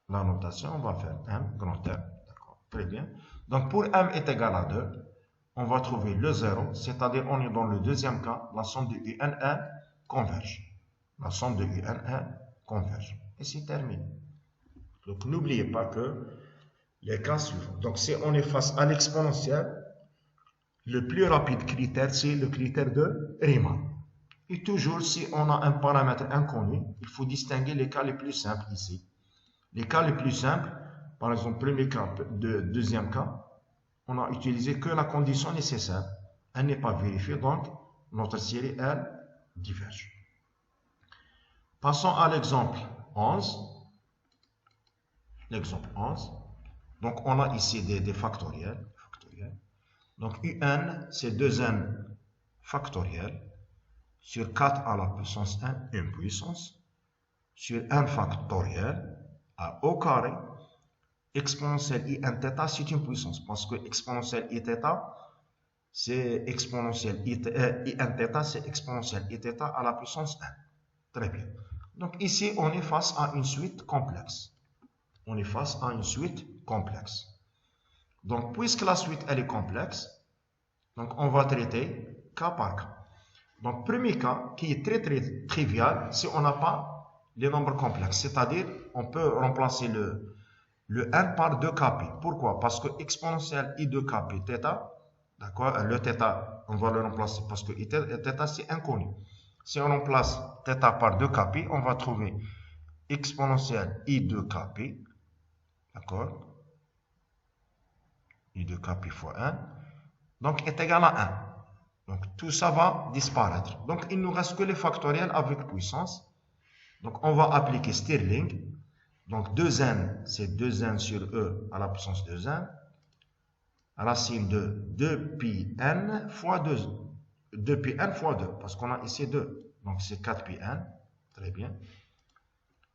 la notation, on va faire M grand R. D'accord? Très bien. Donc, pour M est égal à 2, on va trouver le 0, c'est-à-dire on est dans le deuxième cas, la somme de UN1 converge. La somme de UN1 converge. Et c'est terminé. Donc, n'oubliez pas que les cas suivants. Donc, si on est face à l'exponentielle, le plus rapide critère, c'est le critère de Riemann. Et toujours, si on a un paramètre inconnu, il faut distinguer les cas les plus simples ici. Les cas les plus simples, par exemple, premier cas, deuxième cas, on n'a utilisé que la condition nécessaire. Elle n'est pas vérifiée, donc notre série, elle, diverge. Passons à l'exemple 11. L'exemple 11. Donc, on a ici des factoriels. Donc, UN, c'est 2n factoriel sur 4 à la puissance 1, une puissance, sur n factoriel à au carré, exponentielle IN-θ, c'est une puissance, parce que exponentielle Iθ, c'est exponentielle IN-θ, c'est exponentielle Iθ à la puissance 1. Très bien. Donc, ici, on est face à une suite complexe. Donc, puisque la suite, elle est complexe, donc on va traiter cas par cas. Donc, premier cas, qui est très trivial, si on n'a pas les nombres complexes. C'est-à-dire, on peut remplacer le n par 2kp. Pourquoi? Parce que exponentielle I de kp, θ, d'accord, le θ, on va le remplacer parce que θ, c'est inconnu. Si on remplace θ par 2kp, on va trouver exponentielle I de kp, d'accord, I de kp fois 1, donc est égal à 1. Donc, tout ça va disparaître. Donc, il ne nous reste que les factoriels avec puissance. Donc, on va appliquer Stirling. Donc, 2n, c'est 2n sur e à la puissance 2n. Racine de 2πn fois 2. 2πn fois 2, parce qu'on a ici 2. Donc, c'est 4πn. Très bien.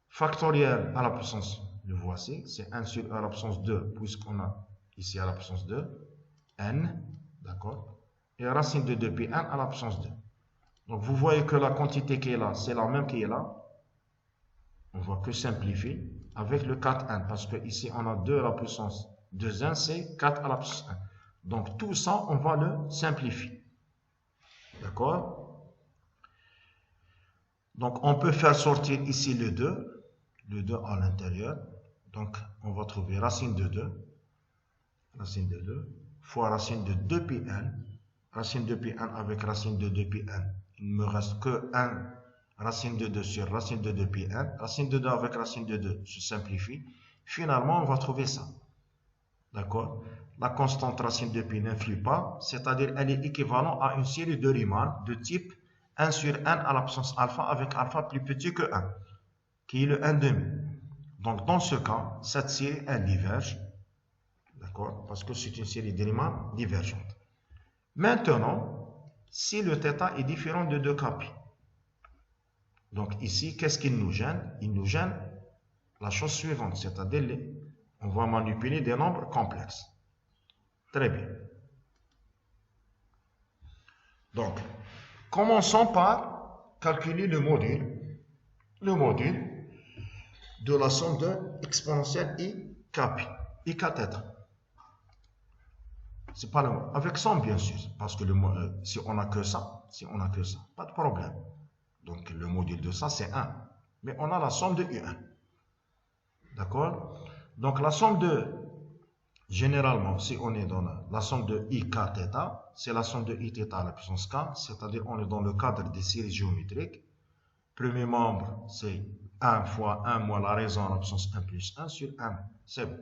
Factoriel à la puissance, le voici. C'est 1 sur e à la puissance 2, puisqu'on a ici à la puissance 2. n, d'accord, et racine de 2πn à la puissance 2. Donc, vous voyez que la quantité qui est là, c'est la même qui est là. On va que simplifier avec le 4n, parce que ici, on a 2 à la puissance 2n, c'est 4 à la puissance 1. Donc, tout ça, on va le simplifier. D'accord? Donc, on peut faire sortir ici le 2 à l'intérieur. Donc, on va trouver racine de 2 fois racine de 2πn. Racine de πn avec racine de 2πn. Il ne me reste que 1 racine de 2 sur racine de 2πn. Racine de 2 avec racine de 2 se simplifie. Finalement, on va trouver ça. D'accord? La constante racine de pi n'influe pas, c'est-à-dire elle est équivalente à une série de Riemann de type 1 sur n à la puissance alpha avec alpha plus petit que 1, qui est le 1 demi. Donc, dans ce cas, cette série, elle diverge. D'accord? Parce que c'est une série d'éléments divergentes. Maintenant, si le θ est différent de 2kπ, donc ici, qu'est-ce qu'il nous gêne? Il nous gêne la chose suivante, c'est-à-dire on va manipuler des nombres complexes. Très bien. Donc, commençons par calculer le module de la somme de exponentielle i kθ. C'est pas le mot. Avec somme, bien sûr, parce que si on n'a que ça, pas de problème. Donc, le module de ça, c'est 1. Mais on a la somme de i1. D'accord? Donc, la somme généralement, si on est dans la somme de i kθ, c'est la somme de i θ à la puissance k, c'est-à-dire on est dans le cadre des séries géométriques. Premier membre, c'est 1 fois 1 moins la raison à la puissance 1 plus 1 sur 1. C'est bon.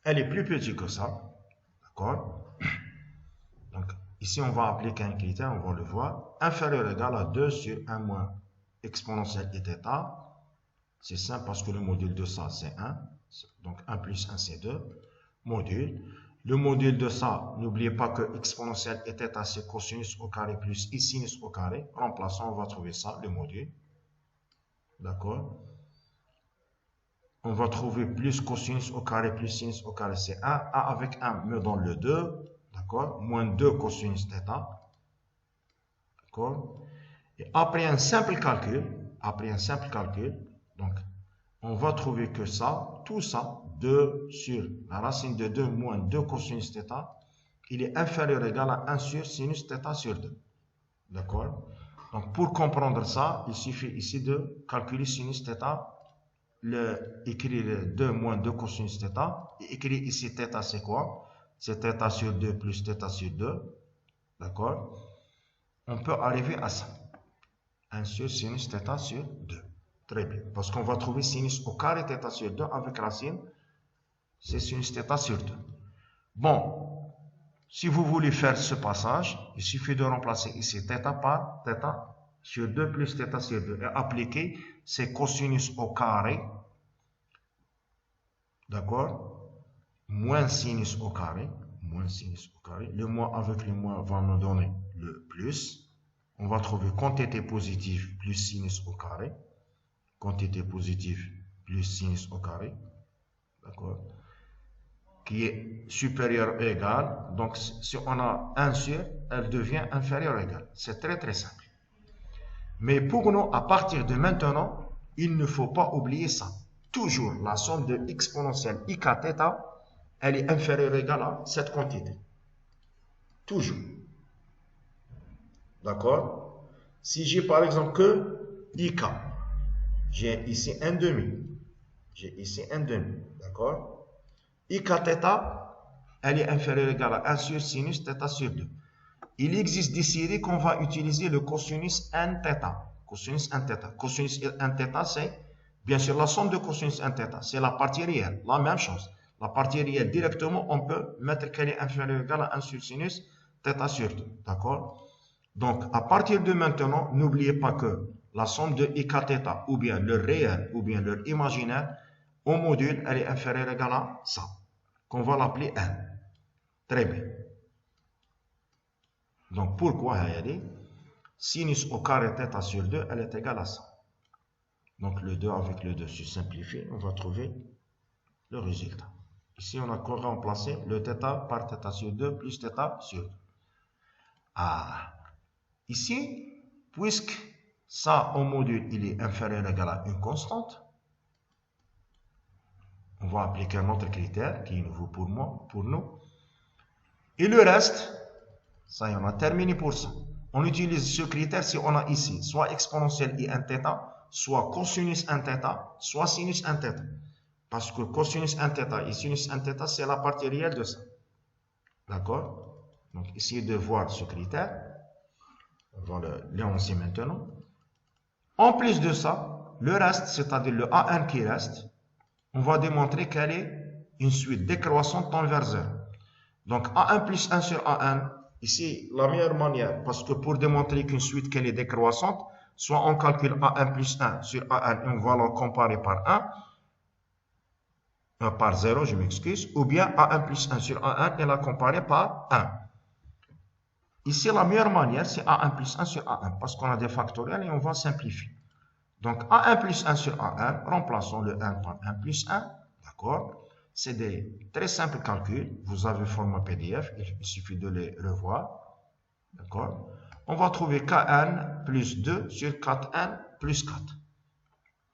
Elle est plus petite que ça. D'accord? Donc, ici, on va appliquer un critère, on va le voir. Inférieur ou égal à 2 sur 1 moins exponentielle i θ. C'est simple parce que le module de ça, c'est 1. Donc, 1 plus 1, c'est 2. Module. Le module de ça, n'oubliez pas que exponentielle i θ, c'est cosinus au carré plus i sinus au carré. Remplaçant, on va trouver ça, le module. D'accord? On va trouver plus cosinus au carré plus sinus au carré, c'est 1. 1 avec 1 me donne le 2. D'accord? Moins 2 cosinus θ. D'accord? Et après un simple calcul, donc, on va trouver que ça, tout ça, 2 sur la racine de 2 moins 2 cosinus θ, il est inférieur ou égal à 1 sur sinus θ sur 2. D'accord? Donc, pour comprendre ça, il suffit ici de calculer sinus θ, écrire 2 moins 2 cosinus θ, et écrire ici θ, c'est quoi? C'est θ sur 2 plus θ sur 2. D'accord? On peut arriver à ça. 1 sur sinus θ sur 2. Très bien. Parce qu'on va trouver sinus au carré θ sur 2 avec racine. C'est sinus θ sur 2. Bon. Si vous voulez faire ce passage, il suffit de remplacer ici θ par θ sur 2 plus θ sur 2. Et appliquer ces cosinus au carré. D'accord? Moins sinus au carré. Le moins avec le moins va nous donner le plus. On va trouver quantité positive plus sinus au carré. Quantité positive plus sinus au carré. D'accord? Qui est supérieure ou égale. Donc, si on a 1 sur, elle devient inférieure ou égale. C'est très très simple. Mais pour nous, à partir de maintenant, il ne faut pas oublier ça. Toujours, la somme de exponentielle i kθ, elle est inférieure ou égale à cette quantité. Toujours. D'accord? Si j'ai par exemple que ik, j'ai ici 1 demi. D'accord? I kθ, elle est inférieure ou égale à 1 sur sinus θ sur 2. Il existe des séries qu'on va utiliser le cosinus nθ. Cosinus nθ. Cosinus nθ, c'est bien sûr la somme de cosinus nθ. C'est la partie réelle. La même chose. La partie réelle, directement, on peut mettre qu'elle est inférieure ou égale à 1 sur sinus θ sur 2. D'accord? Donc, à partir de maintenant, n'oubliez pas que la somme de i kθ, ou bien leur réel, ou bien leur imaginaire, au module, elle est inférieure ou égale à ça, qu'on va l'appeler 1. Très bien. Donc, pourquoi Hayali? Sinus au carré θ sur 2, elle est égale à ça. Donc, le 2 avec le 2 se simplifie, on va trouver le résultat. Ici, on a remplacé le θ par θ sur 2 plus θ sur 2. Ah, ici, puisque ça, au module, il est inférieur ou égal à une constante, on va appliquer un autre critère qui est nouveau pour nous. Et le reste, ça y est, on a terminé pour ça. On utilise ce critère si on a ici soit exponentielle i nθ, soit cosinus nθ, soit sinus nθ. Parce que cosinus nθ et sinus nθ, c'est la partie réelle de ça. D'accord? Donc, essayez de voir ce critère. On va l'énoncer maintenant. En plus de ça, le reste, c'est-à-dire le an qui reste, on va démontrer qu'elle est une suite décroissante tend vers 0. Donc, a1 plus 1 sur a1, Ici, la meilleure manière, parce que pour démontrer qu'une suite qu'elle est décroissante, soit on calcule A1 plus 1 sur A1 et on va la comparer par 1, par 0, je m'excuse, ou bien A1 plus 1 sur A1 et la comparer par 1. Ici, la meilleure manière, c'est A1 plus 1 sur A1, parce qu'on a des factoriels et on va simplifier. Donc, A1 plus 1 sur A1, remplaçons le 1 par 1 plus 1, d'accord? C'est des très simples calculs. Vous avez le format PDF, il suffit de les revoir, d'accord? On va trouver Kn plus 2 sur 4n plus 4.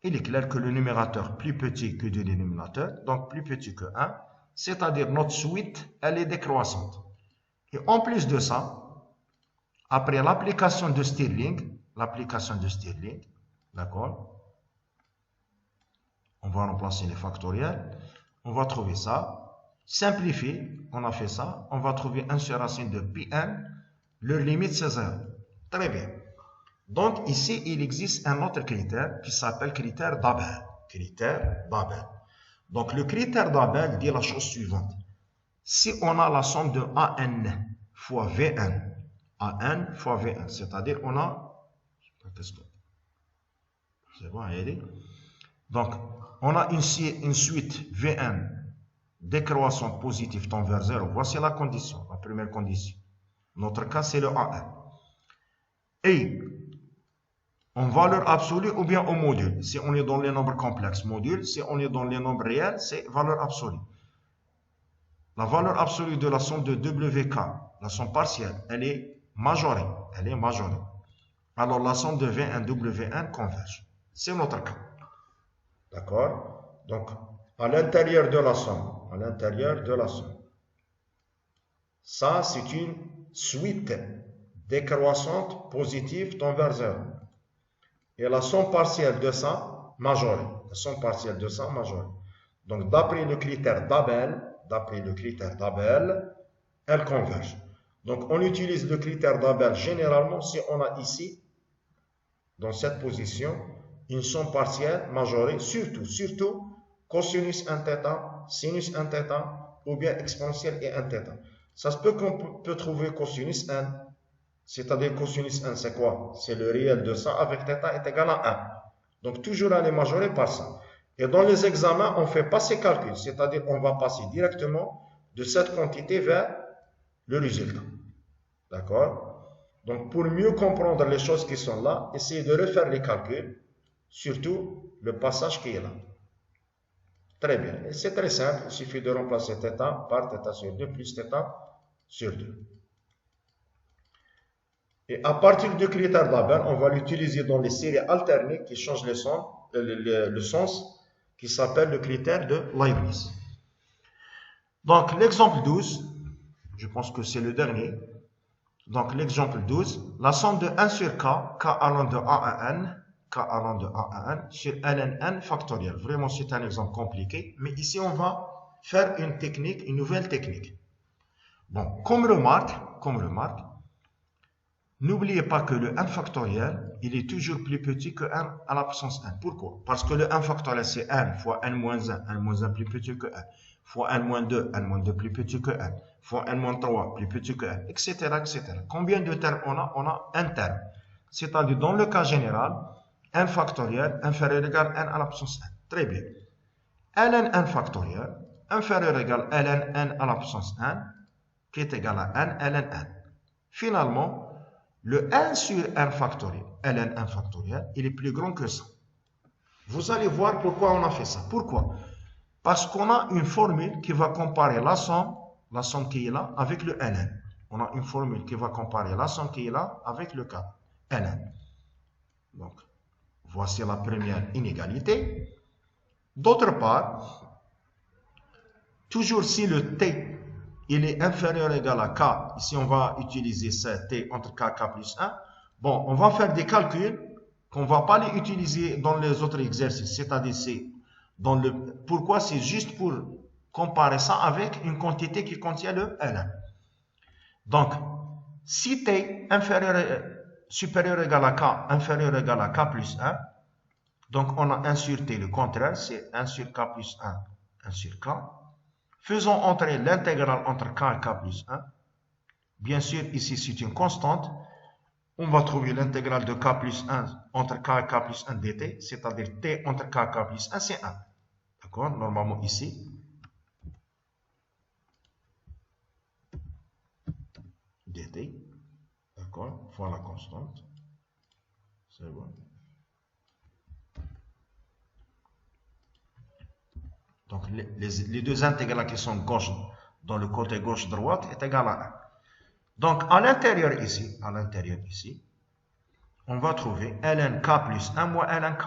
Il est clair que le numérateur est plus petit que le dénominateur, donc plus petit que 1, c'est-à-dire notre suite, elle est décroissante. Et en plus de ça, après l'application de Stirling, d'accord, on va remplacer les factoriels, on va trouver ça, simplifier, on a fait ça, on va trouver 1 sur racine de Pn, leur limite c'est 0. Très bien. Donc ici, il existe un autre critère qui s'appelle critère d'Abel. Donc le critère d'Abel dit la chose suivante. Si on a la somme de AN fois VN, AN fois VN, c'est-à-dire on a... C'est bon, allez. Donc, on a une suite Vn décroissante positive tend vers 0. Voici la condition, la première condition. Notre cas, c'est le AN. Et en valeur absolue ou bien au module. Si on est dans les nombres complexes, module. Si on est dans les nombres réels, c'est valeur absolue. La valeur absolue de la somme de WK, la somme partielle, elle est majorée. Alors, la somme de Vn, Wn converge. C'est notre cas. D'accord? Donc, à l'intérieur de la somme, ça, c'est une suite décroissante positive tend vers 0. Et la somme partielle de ça, majorée. Donc, d'après le critère d'Abel, elle converge. Donc, on utilise le critère d'Abel généralement si on a ici, dans cette position, une somme partielle majorée, surtout cosinus 1 θ, sinus 1 θ, ou bien exponentielle et 1 θ. Ça se peut qu'on peut trouver cosinus 1, c'est-à-dire cosinus 1, c'est quoi? C'est le réel de ça avec θ est égal à 1. Donc toujours elle est majorée par ça. Et dans les examens, on ne fait pas ces calculs, c'est-à-dire on va passer directement de cette quantité vers le résultat. D'accord? Donc pour mieux comprendre les choses qui sont là, essayez de refaire les calculs, surtout le passage qui est là. Très bien. C'est très simple. Il suffit de remplacer θ par θ sur 2 plus θ sur 2. Et à partir du critère d'Abel, on va l'utiliser dans les séries alternées qui changent le sens, qui s'appelle le critère de Leibniz. Donc l'exemple 12, je pense que c'est le dernier. Donc l'exemple 12, la somme de 1 sur k allant de A à n, sur ln n factoriel. Vraiment, c'est un exemple compliqué, mais ici, on va faire une nouvelle technique. Bon, comme remarque, n'oubliez pas que le 1 factoriel, il est toujours plus petit que 1 à la puissance n. Pourquoi? Parce que le 1 factoriel, c'est n fois n-1, n-1 plus petit que n, fois n-2, n-2 plus petit que n, fois n-3 plus petit que n, etc., etc. Combien de termes on a? On a un terme. C'est-à-dire, dans le cas général, n factoriel inférieur ou égal à n à la puissance n. Très bien. ln n factoriel inférieur ou égal à ln n à la puissance n, qui est égal à n ln n. Finalement, le 1 sur n factoriel, ln n factoriel, il est plus grand que ça. Vous allez voir pourquoi on a fait ça. Pourquoi? Parce qu'on a une formule qui va comparer la somme qui est là, avec le ln. On a une formule qui va comparer la somme qui est là avec le cas ln. Donc, voici la première inégalité. D'autre part, toujours si le t il est inférieur ou égal à k, ici on va utiliser ce t entre k et k plus 1, bon, on va faire des calculs qu'on ne va pas les utiliser dans les autres exercices, c'est-à-dire pourquoi c'est juste pour comparer ça avec une quantité qui contient le ln. Donc, si t supérieur ou égal à k, inférieur ou égal à k plus 1, donc on a 1 sur t, le contraire, c'est 1 sur k plus 1, 1 sur k. Faisons entrer l'intégrale entre k et k plus 1. Bien sûr, ici, c'est une constante. On va trouver l'intégrale de k plus 1 entre k et k plus 1 dt, c'est-à-dire t entre k et k plus 1, c'est 1. D'accord? Normalement, ici, dt. D'accord? Fois la constante. C'est bon. Donc, les deux intégrales qui sont gauche dans le côté gauche-droite est égal à 1. Donc, à l'intérieur ici, on va trouver ln k plus 1 moins ln k.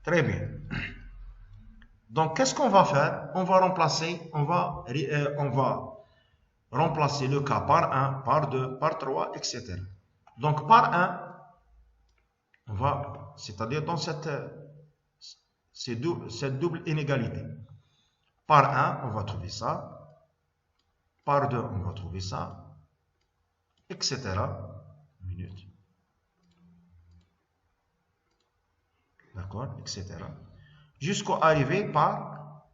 Très bien. Donc, qu'est-ce qu'on va faire? On va remplacer le k par 1, par 2, par 3, etc. Donc, par 1, c'est-à-dire dans cette double inégalité. Par 1, on va trouver ça. Par 2, on va trouver ça. Etc. Minute. D'accord? Etc. Jusqu'à arriver par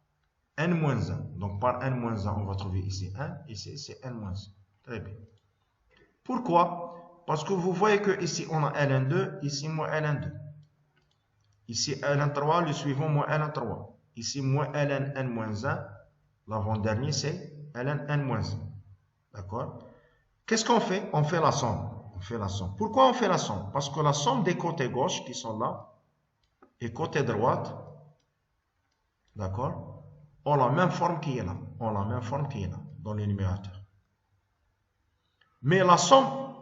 n-1. Donc, par n-1, on va trouver ici 1. Ici, c'est n-1. Très bien. Pourquoi? Parce que vous voyez que ici, on a ln2. Ici, moins ln2. Ici, ln3. Le suivant, moins ln3. Ici, moins ln n-1. L'avant-dernier, c'est ln n-1. D'accord? Qu'est-ce qu'on fait? On fait la somme. Pourquoi on fait la somme? Parce que la somme des côtés gauche qui sont là et côté droite, d'accord, ont la même forme qui est là. Dans le numérateur. Mais la somme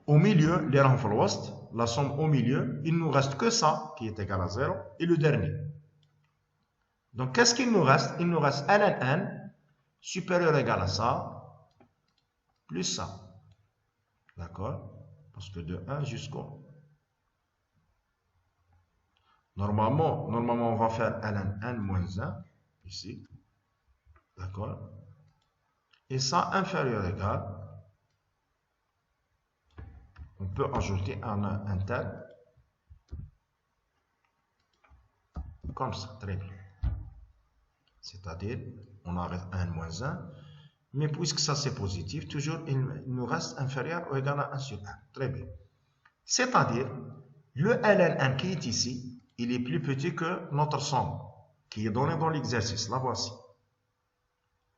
au milieu, les renforced, la somme au milieu, il ne nous reste que ça qui est égal à 0 et le dernier. Donc qu'est-ce qu'il nous reste? Il nous reste ln n supérieur ou égal à ça plus ça. D'accord? Parce que de 1 jusqu'au... Normalement, on va faire ln n moins 1, ici. D'accord? Et ça, inférieur ou égal, on peut ajouter un tel, comme ça, très bien. C'est-à-dire, on arrête 1 moins 1, mais puisque ça c'est positif, toujours il nous reste inférieur ou égal à 1 sur 1. Très bien. C'est-à-dire, le ln1 qui est ici, il est plus petit que notre somme qui est donnée dans l'exercice. La voici.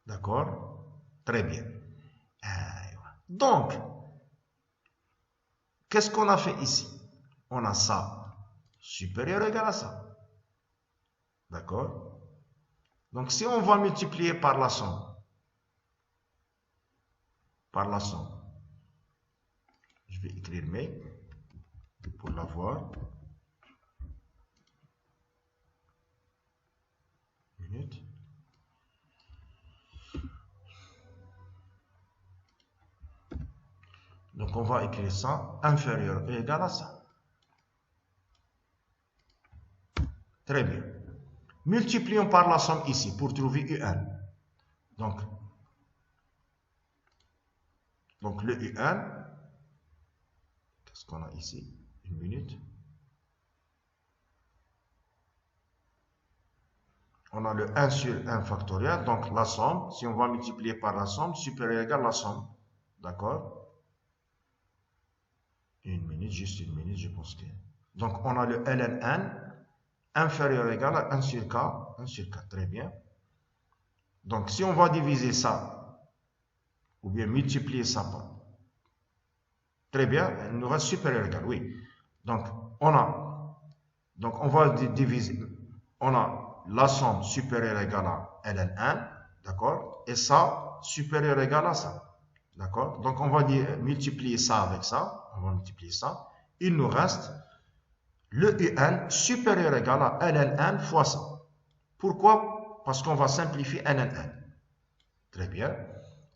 D'accord? Très bien. Donc, qu'est-ce qu'on a fait ici? On a ça supérieur ou égal à ça. D'accord? Donc, si on va multiplier par la somme, je vais écrire mais pour l'avoir. Minute. Donc, on va écrire ça inférieur et égal à ça. Très bien. Multiplions par la somme ici pour trouver un. Donc le un, qu'est-ce qu'on a ici? Une minute. On a le 1 sur 1 factoriel, donc la somme, si on va multiplier par la somme, supérieur ou égal à la somme. D'accord? Une minute, juste une minute, je pense que... Donc on a le ln inférieur ou égal à 1 sur k, très bien. Donc si on va diviser ça, ou bien multiplier ça par... Très bien, il nous reste supérieur ou égal, oui. Donc on va diviser, on a la somme supérieure ou égale à ln1, d'accord? Et ça, supérieur ou égal à ça, d'accord? Donc on va multiplier ça avec ça, Il nous reste le un supérieur ou égal à ln1 fois ça. Pourquoi? Parce qu'on va simplifier ln1. Très bien.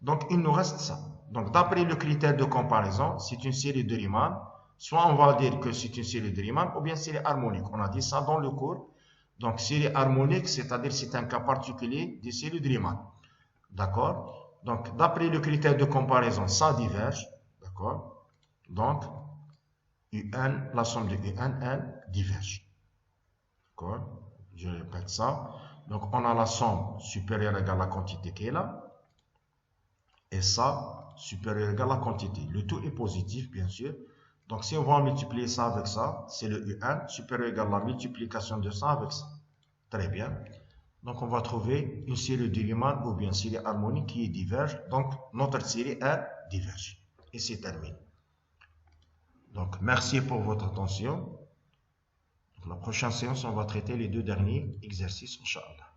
Donc il nous reste ça. Donc d'après le critère de comparaison, c'est une série de Riemann. Soit on va dire que c'est une série de Riemann, ou bien série harmonique. On a dit ça dans le cours. Donc série harmonique, c'est-à-dire c'est un cas particulier des séries de Riemann. D'accord? Donc d'après le critère de comparaison, ça diverge. D'accord? Donc UN, la somme de UN, elle diverge. D'accord? Je répète ça. Donc on a la somme supérieure égale à la quantité qui est là. et ça supérieur ou égal à la quantité. Le tout est positif, bien sûr. Donc, si on va multiplier ça avec ça, c'est le U1 supérieur ou égal à la multiplication de ça avec ça. Très bien. Donc, on va trouver une série de Riemann ou bien série harmonique qui diverge. Donc, notre série R diverge. Et c'est terminé. Donc, merci pour votre attention. Donc, la prochaine séance, on va traiter les deux derniers exercices, Inch'Allah.